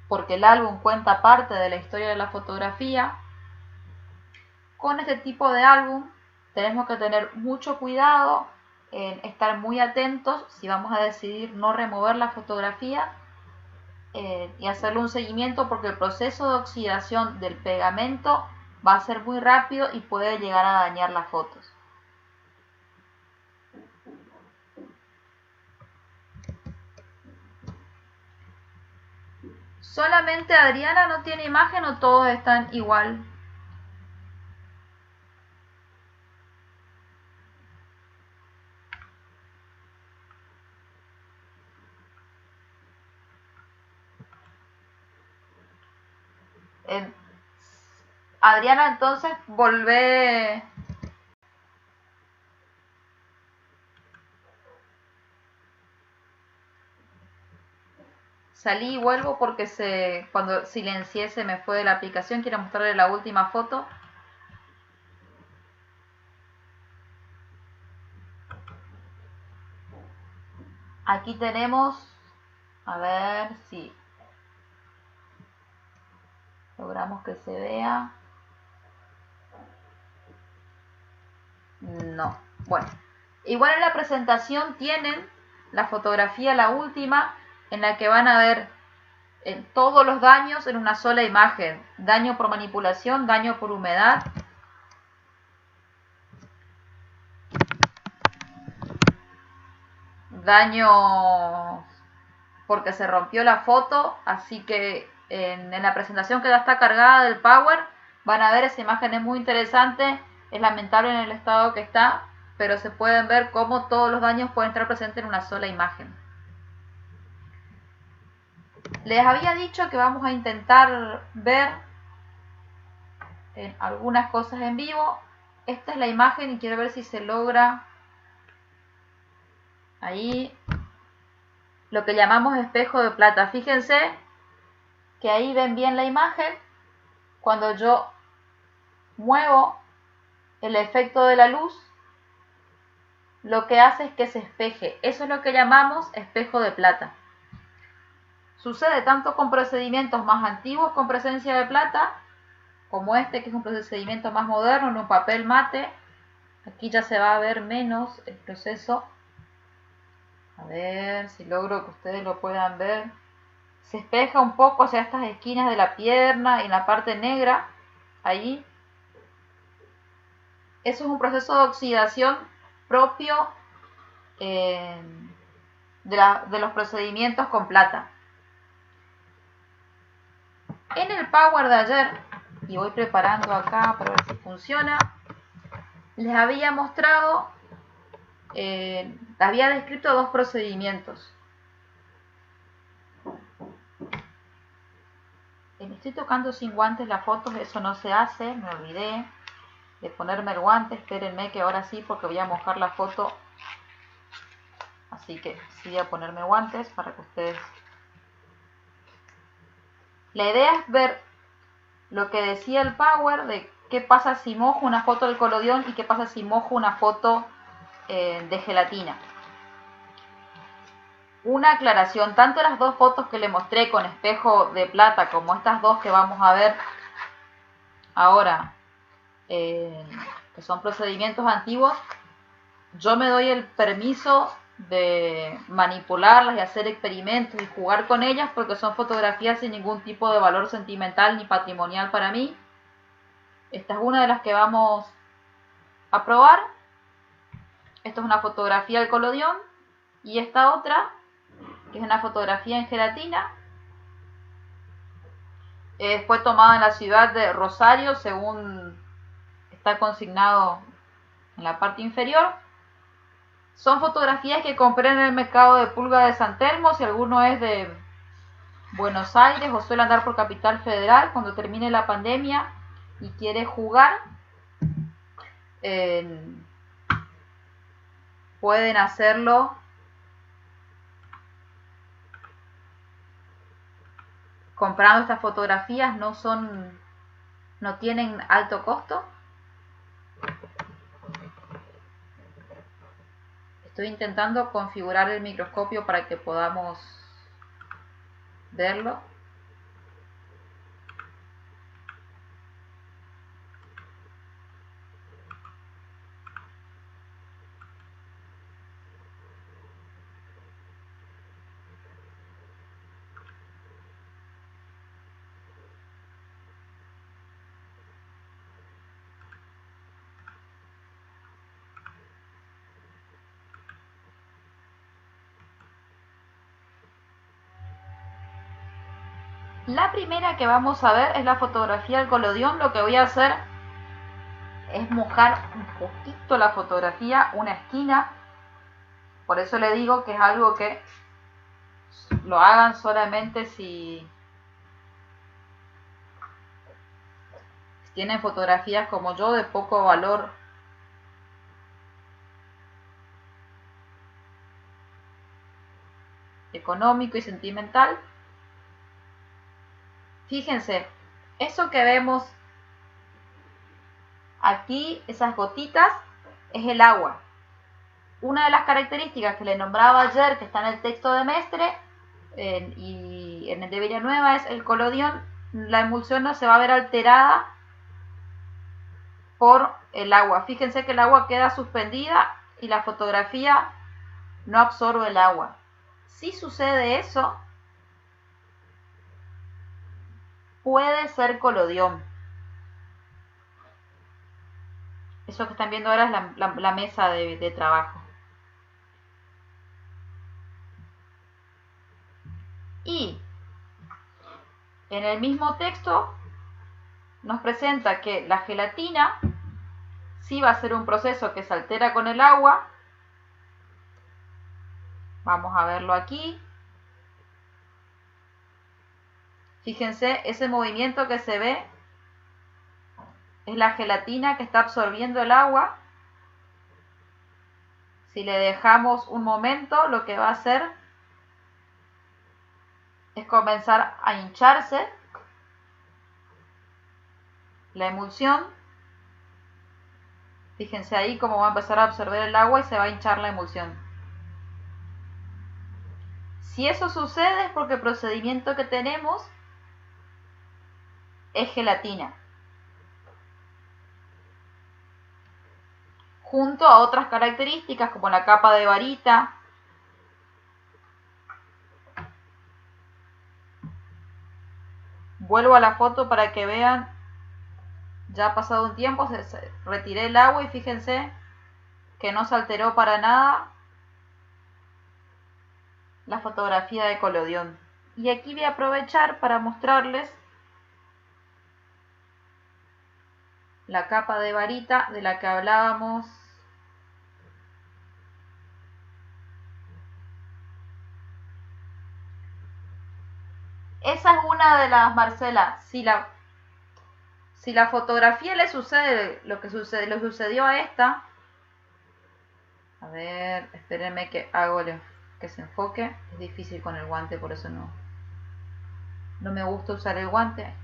porque el álbum cuenta parte de la historia de la fotografía, con este tipo de álbum tenemos que tener mucho cuidado en estar muy atentos si vamos a decidir no remover la fotografía y hacerle un seguimiento, porque el proceso de oxidación del pegamento va a ser muy rápido y puede llegar a dañar las fotos. ¿Solamente Adriana no tiene imagen o todos están igual? Adriana, entonces volvé. Salí y vuelvo porque cuando silencié se me fue de la aplicación. Quiero mostrarle la última foto. Aquí tenemos, a ver si logramos que se vea. No, bueno, igual en la presentación tienen la fotografía, la última, en la que van a ver todos los daños en una sola imagen: daño por manipulación, daño por humedad, daño porque se rompió la foto. Así que en la presentación que ya está cargada del Power van a ver esa imagen. Es muy interesante, es lamentable en el estado que está, pero se pueden ver cómo todos los daños pueden estar presentes en una sola imagen. Les había dicho que vamos a intentar ver algunas cosas en vivo. Esta es la imagen y quiero ver si se logra ahí lo que llamamos espejo de plata. Fíjense que ahí ven bien la imagen. Cuando yo muevo el efecto de la luz, lo que hace es que se espeje. Eso es lo que llamamos espejo de plata. Sucede tanto con procedimientos más antiguos con presencia de plata, como este, que es un procedimiento más moderno en un papel mate. Aquí ya se va a ver menos el proceso. A ver si logro que ustedes lo puedan ver. Se espeja un poco hacia estas esquinas de la pierna y en la parte negra, ahí. Eso es un proceso de oxidación propio de los procedimientos con plata. En el Power de ayer, y voy preparando acá para ver si funciona, les había mostrado, había descrito dos procedimientos. Estoy tocando sin guantes las fotos, eso no se hace, me olvidé de ponerme el guante. Espérenme que ahora sí, porque voy a mojar la foto. Así que sí voy a ponerme guantes para que ustedes... La idea es ver lo que decía el Power de qué pasa si mojo una foto del colodión y qué pasa si mojo una foto de gelatina. Una aclaración: tanto las dos fotos que le mostré con espejo de plata como estas dos que vamos a ver ahora, que son procedimientos antiguos, yo me doy el permiso de manipularlas y hacer experimentos y jugar con ellas, porque son fotografías sin ningún tipo de valor sentimental ni patrimonial para mí. Esta es una de las que vamos a probar. Esta es una fotografía del colodión, y esta otra, que es una fotografía en gelatina, fue tomada en la ciudad de Rosario, según está consignado en la parte inferior. Son fotografías que compré en el mercado de Pulga de San Telmo. Si alguno es de Buenos Aires o suele andar por Capital Federal, cuando termine la pandemia y quiere jugar, pueden hacerlo comprando estas fotografías. No tienen alto costo. Estoy intentando configurar el microscopio para que podamos verlo. La primera que vamos a ver es la fotografía del colodión. Lo que voy a hacer es mojar un poquito la fotografía, una esquina. Por eso le digo que es algo que lo hagan solamente si tienen fotografías como yo de poco valor económico y sentimental. Fíjense, eso que vemos aquí, esas gotitas, es el agua. Una de las características que le nombraba ayer, que está en el texto de Mestre y en el de Villanueva, es el colodión. La emulsión no se va a ver alterada por el agua. Fíjense que el agua queda suspendida y la fotografía no absorbe el agua. Si sucede eso, puede ser colodión. Eso que están viendo ahora es la mesa de trabajo. Y en el mismo texto nos presenta que la gelatina sí va a ser un proceso que se altera con el agua. Vamos a verlo aquí. Fíjense, ese movimiento que se ve es la gelatina que está absorbiendo el agua. Si le dejamos un momento, lo que va a hacer es comenzar a hincharse la emulsión. Fíjense ahí cómo va a empezar a absorber el agua y se va a hinchar la emulsión. Si eso sucede es porque el procedimiento que tenemos es gelatina, junto a otras características como la capa de varita, vuelvo a la foto para que vean, ya ha pasado un tiempo, retiré el agua y fíjense que no se alteró para nada la fotografía de colodión. Y aquí voy a aprovechar para mostrarles la capa de varita de la que hablábamos esa es una de las, Marcela, si la fotografía le sucede lo que le sucedió a esta, a ver, espérenme que hago que se enfoque, es difícil con el guante, por eso no me gusta usar el guante.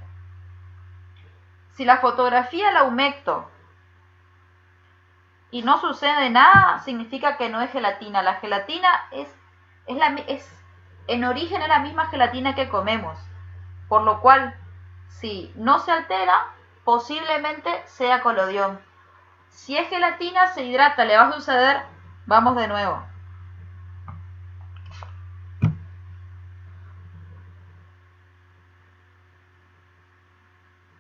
Si la fotografía la humecto y no sucede nada, significa que no es gelatina. La gelatina es en origen es la misma gelatina que comemos, por lo cual si no se altera, posiblemente sea colodión. Si es gelatina, se hidrata, le va a suceder. Vamos de nuevo.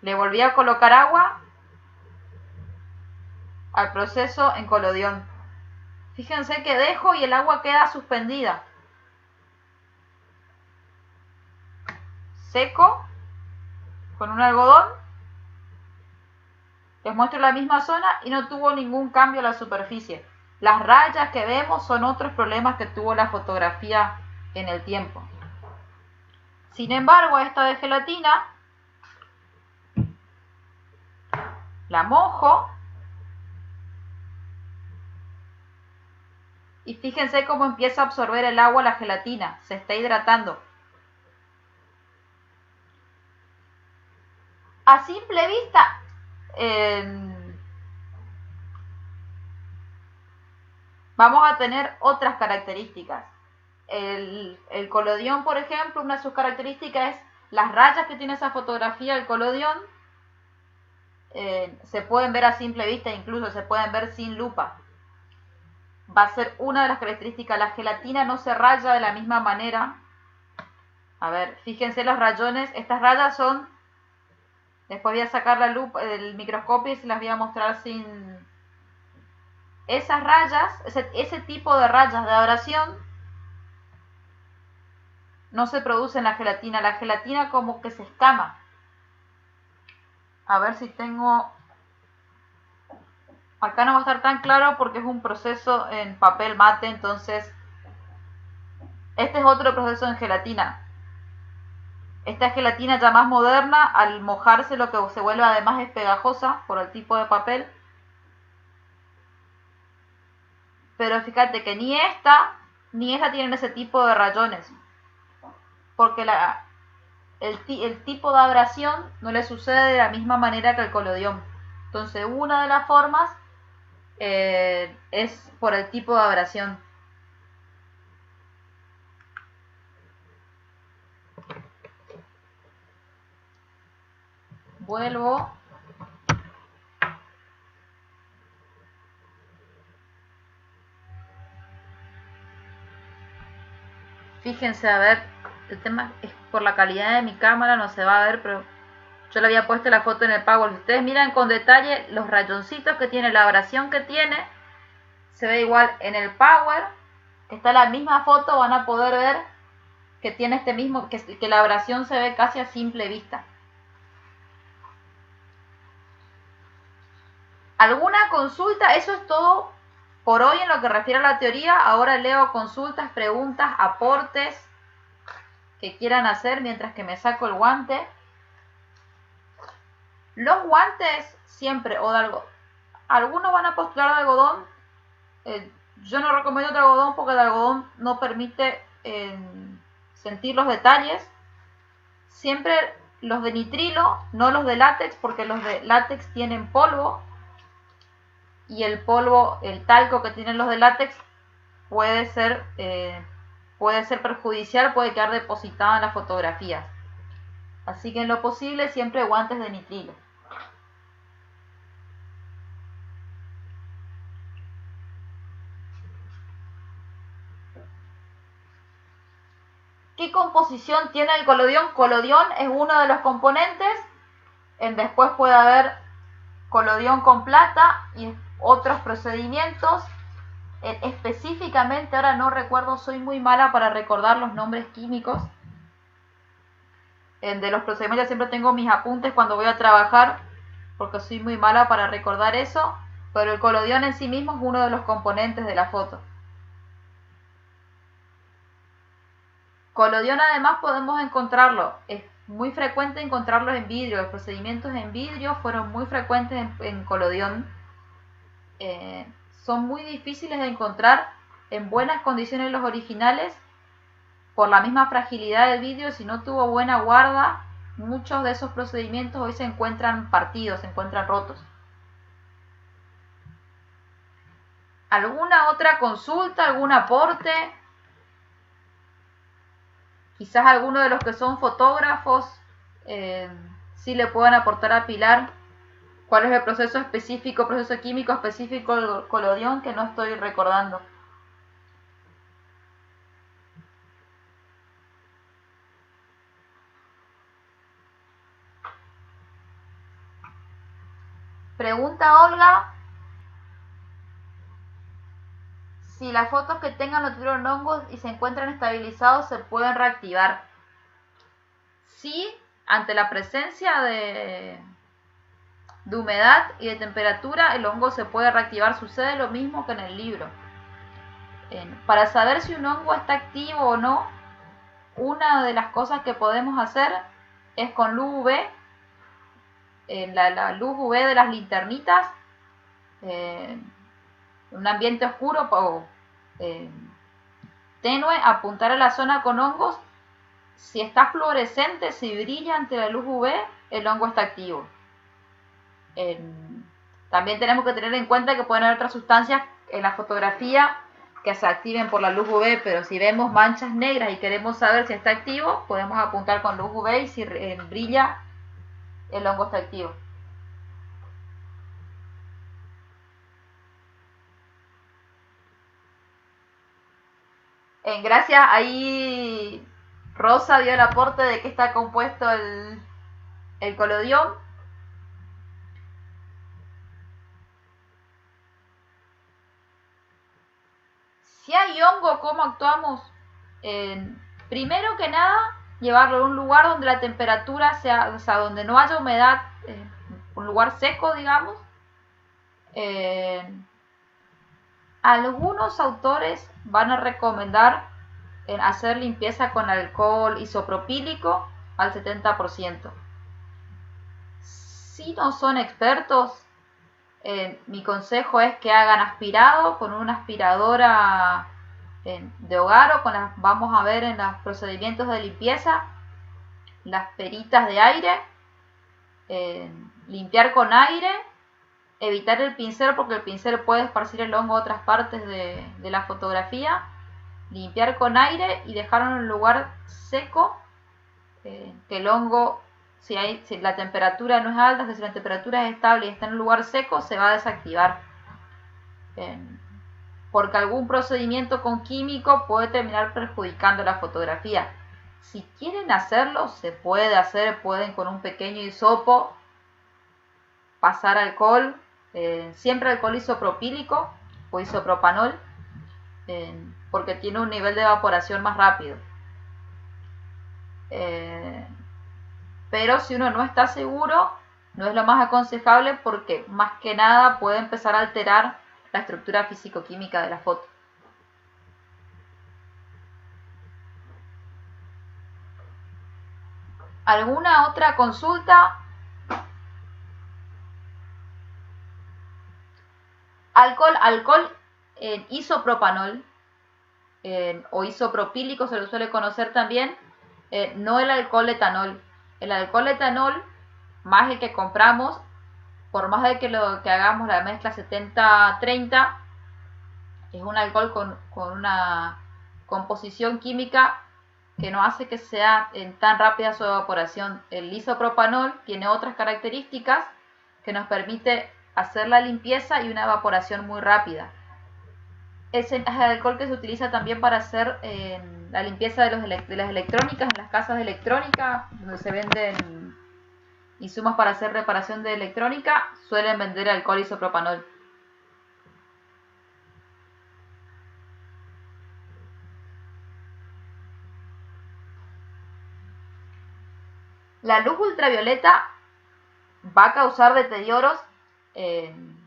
Le volví a colocar agua al proceso en colodión. Fíjense que dejo y el agua queda suspendida. Seco con un algodón. Les muestro la misma zona y no tuvo ningún cambio a la superficie. Las rayas que vemos son otros problemas que tuvo la fotografía en el tiempo. Sin embargo, esta de gelatina la mojo y fíjense cómo empieza a absorber el agua la gelatina, se está hidratando. A simple vista, vamos a tener otras características. El colodión, por ejemplo, una de sus características es las rayas que tiene esa fotografía del colodión. Se pueden ver a simple vista, incluso se pueden ver sin lupa. Va a ser una de las características. La gelatina no se raya de la misma manera. A ver, fíjense los rayones. Estas rayas son... Después voy a sacar la lupa del microscopio y se las voy a mostrar sin... Esas rayas, ese tipo de rayas de abrasión no se produce en la gelatina. La gelatina como que se escama. A ver si tengo... Acá no va a estar tan claro porque es un proceso en papel mate, entonces... Este es otro proceso en gelatina. Esta gelatina ya más moderna, al mojarse lo que se vuelve además es pegajosa por el tipo de papel. Pero fíjate que ni esta tienen ese tipo de rayones. Porque el tipo de abrasión no le sucede de la misma manera que el colodión. Entonces una de las formas es por el tipo de abrasión. Vuelvo. Fíjense, a ver, el tema es por la calidad de mi cámara, no se va a ver, pero yo le había puesto la foto en el Power. Si ustedes miran con detalle los rayoncitos que tiene, la abrasión que tiene, se ve igual en el Power. Está la misma foto, van a poder ver que tiene este mismo, que la abrasión se ve casi a simple vista. ¿Alguna consulta? Eso es todo por hoy en lo que refiere a la teoría. Ahora leo consultas, preguntas, aportes que quieran hacer mientras que me saco el guante. Los guantes siempre o de algodón. Algunos van a postular de algodón. Yo no recomiendo de algodón porque el algodón no permite sentir los detalles. Siempre los de nitrilo, no los de látex, porque los de látex tienen polvo. Y el polvo, el talco que tienen los de látex puede ser perjudicial, puede quedar depositado en las fotografías. Así que en lo posible siempre guantes de nitrilo. ¿Qué composición tiene el colodión? Colodión es uno de los componentes. Después puede haber colodión con plata y otros procedimientos. Específicamente, ahora no recuerdo, soy muy mala para recordar los nombres químicos. De los procedimientos siempre tengo mis apuntes cuando voy a trabajar, porque soy muy mala para recordar eso, pero el colodión en sí mismo es uno de los componentes de la foto. Colodión además podemos encontrarlo, es muy frecuente encontrarlos en vidrio, los procedimientos en vidrio fueron muy frecuentes en colodión. Son muy difíciles de encontrar en buenas condiciones los originales por la misma fragilidad del vidrio. Si no tuvo buena guarda, muchos de esos procedimientos hoy se encuentran partidos, se encuentran rotos. ¿Alguna otra consulta, algún aporte? Quizás alguno de los que son fotógrafos sí le puedan aportar a Pilar cuál es el proceso específico, proceso químico específico del colodión, que no estoy recordando. Pregunta Olga si las fotos que tengan no tuvieron hongos y se encuentran estabilizados se pueden reactivar. Sí, ante la presencia de humedad y de temperatura, el hongo se puede reactivar. Sucede lo mismo que en el libro. Para saber si un hongo está activo o no, una de las cosas que podemos hacer es con luz UV, la luz UV de las linternitas, un ambiente oscuro o tenue, apuntar a la zona con hongos. Si está fluorescente, si brilla ante la luz UV, el hongo está activo. También tenemos que tener en cuenta que pueden haber otras sustancias en la fotografía que se activen por la luz UV, pero si vemos manchas negras y queremos saber si está activo, podemos apuntar con luz UV y si brilla, el hongo está activo. Gracias, ahí Rosa dio el aporte de que está compuesto el colodión. Si hay hongo, ¿cómo actuamos? Primero que nada, llevarlo a un lugar donde la temperatura sea, o sea, donde no haya humedad, un lugar seco, digamos. Algunos autores van a recomendar hacer limpieza con alcohol isopropílico al 70%. Si no son expertos, mi consejo es que hagan aspirado con una aspiradora de hogar o con las, vamos a ver en los procedimientos de limpieza, las peritas de aire, limpiar con aire, evitar el pincel porque el pincel puede esparcir el hongo a otras partes de la fotografía, limpiar con aire y dejarlo en un lugar seco, que el hongo, si la temperatura no es alta, si la temperatura es estable y está en un lugar seco, se va a desactivar. Porque algún procedimiento con químico puede terminar perjudicando la fotografía. Si quieren hacerlo, se puede hacer, pueden con un pequeño hisopo pasar alcohol, siempre alcohol isopropílico o isopropanol, porque tiene un nivel de evaporación más rápido. Pero si uno no está seguro, no es lo más aconsejable porque más que nada puede empezar a alterar la estructura físico-química de la foto. ¿Alguna otra consulta? Alcohol isopropanol o isopropílico se lo suele conocer también, no el alcohol etanol. El alcohol etanol, más el que compramos, por más de que hagamos la mezcla 70-30, es un alcohol con una composición química que no hace que sea tan rápida su evaporación. El isopropanol tiene otras características que nos permite hacer la limpieza y una evaporación muy rápida. Es el alcohol que se utiliza también para hacer la limpieza de las electrónicas en las casas de electrónica, donde se venden insumos para hacer reparación de electrónica, suelen vender alcohol isopropanol. La luz ultravioleta va a causar deterioros en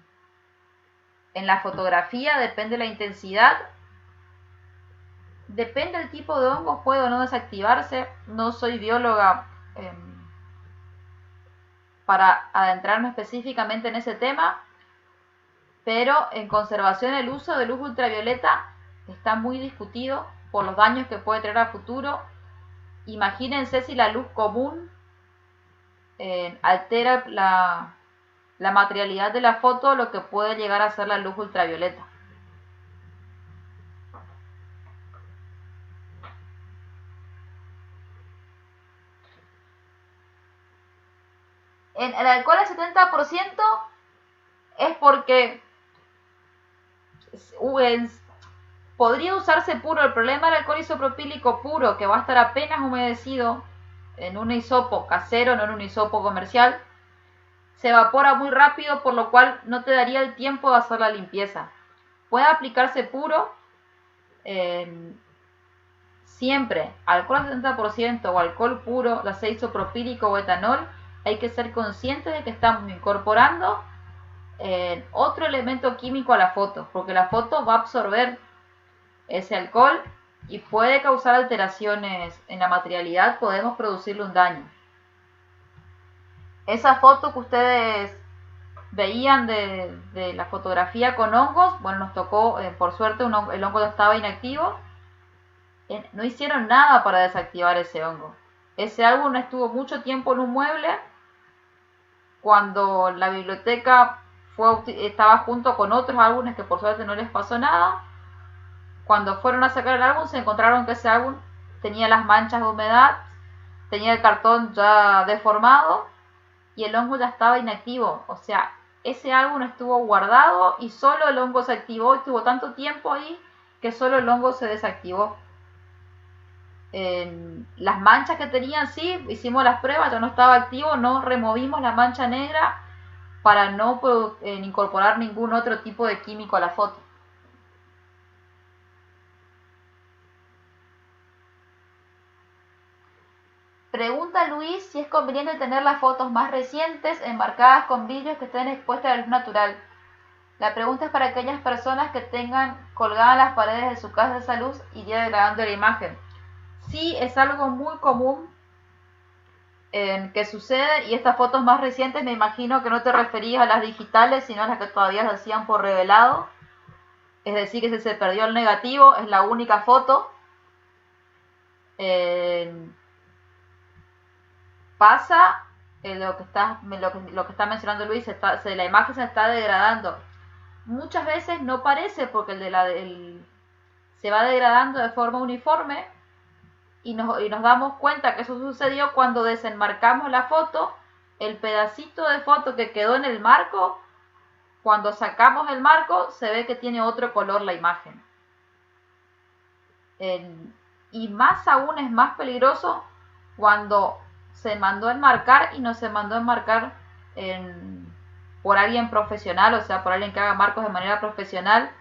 la fotografía, depende de la intensidad, depende del tipo de hongo, puede o no desactivarse. No soy bióloga para adentrarme específicamente en ese tema, pero en conservación el uso de luz ultravioleta está muy discutido por los daños que puede traer a futuro. Imagínense si la luz común altera la materialidad de la foto, lo que puede llegar a ser la luz ultravioleta. En el alcohol al 70% es porque podría usarse puro. El problema del alcohol isopropílico puro, que va a estar apenas humedecido en un hisopo casero, no en un hisopo comercial, se evapora muy rápido, por lo cual no te daría el tiempo de hacer la limpieza. Puede aplicarse puro, siempre alcohol al 70% o alcohol puro, ya sea isopropílico o etanol. Hay que ser conscientes de que estamos incorporando otro elemento químico a la foto, porque la foto va a absorber ese alcohol y puede causar alteraciones en la materialidad, podemos producirle un daño. Esa foto que ustedes veían de la fotografía con hongos, bueno, nos tocó, por suerte, el hongo estaba inactivo. No hicieron nada para desactivar ese hongo. Ese álbum estuvo mucho tiempo en un mueble. Cuando la biblioteca estaba junto con otros álbumes que por suerte no les pasó nada, Cuando fueron a sacar el álbum se encontraron que ese álbum tenía las manchas de humedad, tenía el cartón ya deformado y el hongo ya estaba inactivo. O sea, ese álbum estuvo guardado y solo el hongo se activó. Estuvo tanto tiempo ahí que solo el hongo se desactivó. Las manchas que tenían, sí, hicimos las pruebas, ya no estaba activo, no removimos la mancha negra para no incorporar ningún otro tipo de químico a la foto. Pregunta Luis si es conveniente tener las fotos más recientes enmarcadas con vidrios que estén expuestas a la luz natural. La pregunta es para aquellas personas que tengan colgadas las paredes de su casa esa luz y iría degradando la imagen. Sí, es algo muy común que sucede, y estas fotos más recientes me imagino que no te referías a las digitales, sino a las que todavía se hacían por revelado. Es decir, que si se perdió el negativo, es la única foto. Pasa lo que está mencionando Luis, la imagen se está degradando. Muchas veces no parece porque se va degradando de forma uniforme y nos damos cuenta que eso sucedió cuando desenmarcamos la foto. El pedacito de foto que quedó en el marco, cuando sacamos el marco se ve que tiene otro color la imagen. Y más aún es más peligroso cuando se mandó a enmarcar y no se mandó a enmarcar por alguien profesional, o sea, por alguien que haga marcos de manera profesional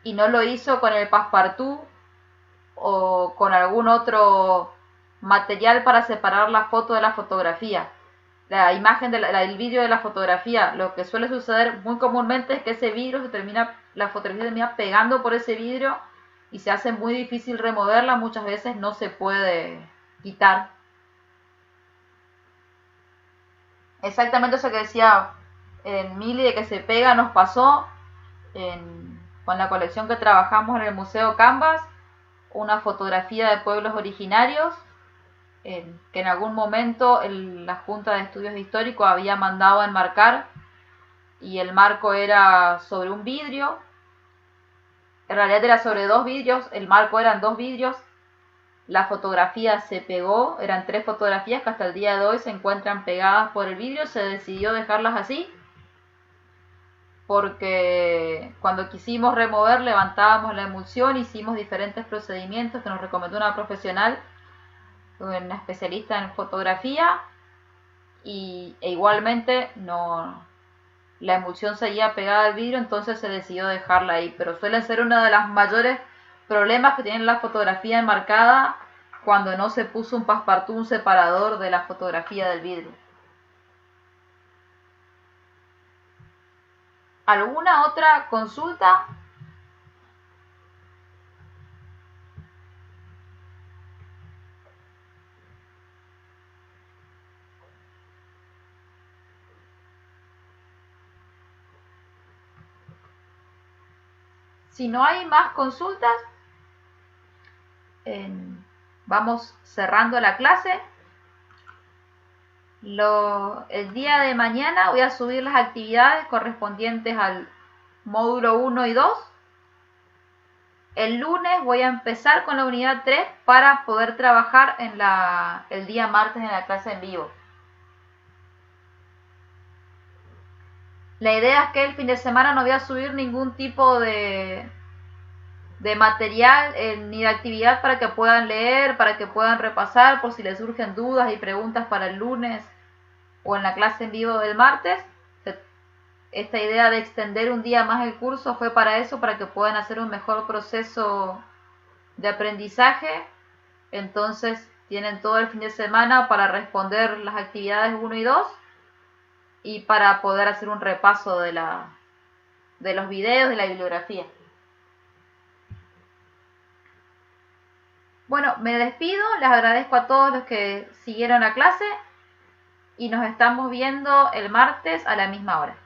y no lo hizo con el passepartout o con algún otro material para separar la foto de la fotografía. La imagen el vídeo de la fotografía, lo que suele suceder muy comúnmente es que ese vidrio la fotografía termina pegando por ese vidrio y se hace muy difícil removerla, muchas veces no se puede quitar. Exactamente eso que decía Mili, de que se pega, nos pasó con la colección que trabajamos en el Museo Canvas, una fotografía de pueblos originarios que en algún momento la Junta de Estudios Históricos había mandado a enmarcar, y el marco era sobre un vidrio. En realidad era sobre 2 vidrios, el marco eran 2 vidrios, la fotografía se pegó, eran 3 fotografías que hasta el día de hoy se encuentran pegadas por el vidrio. Se decidió dejarlas así porque cuando quisimos remover levantábamos la emulsión, hicimos diferentes procedimientos que nos recomendó una profesional, una especialista en fotografía, e igualmente la emulsión seguía pegada al vidrio, entonces se decidió dejarla ahí. Pero suele ser uno de los mayores problemas que tiene la fotografía enmarcada cuando no se puso un passepartout, un separador de la fotografía del vidrio. ¿Alguna otra consulta? Si no hay más consultas, vamos cerrando la clase. El día de mañana voy a subir las actividades correspondientes al módulo 1 y 2. El lunes voy a empezar con la unidad 3 para poder trabajar el día martes en la clase en vivo. La idea es que el fin de semana no voy a subir ningún tipo de material ni de actividad para que puedan leer, para que puedan repasar por si les surgen dudas y preguntas para el lunes o en la clase en vivo del martes. Esta idea de extender un día más el curso fue para eso, para que puedan hacer un mejor proceso de aprendizaje. Entonces tienen todo el fin de semana para responder las actividades 1 y 2 y para poder hacer un repaso de los videos, de la bibliografía. Bueno, me despido, les agradezco a todos los que siguieron la clase y nos estamos viendo el martes a la misma hora.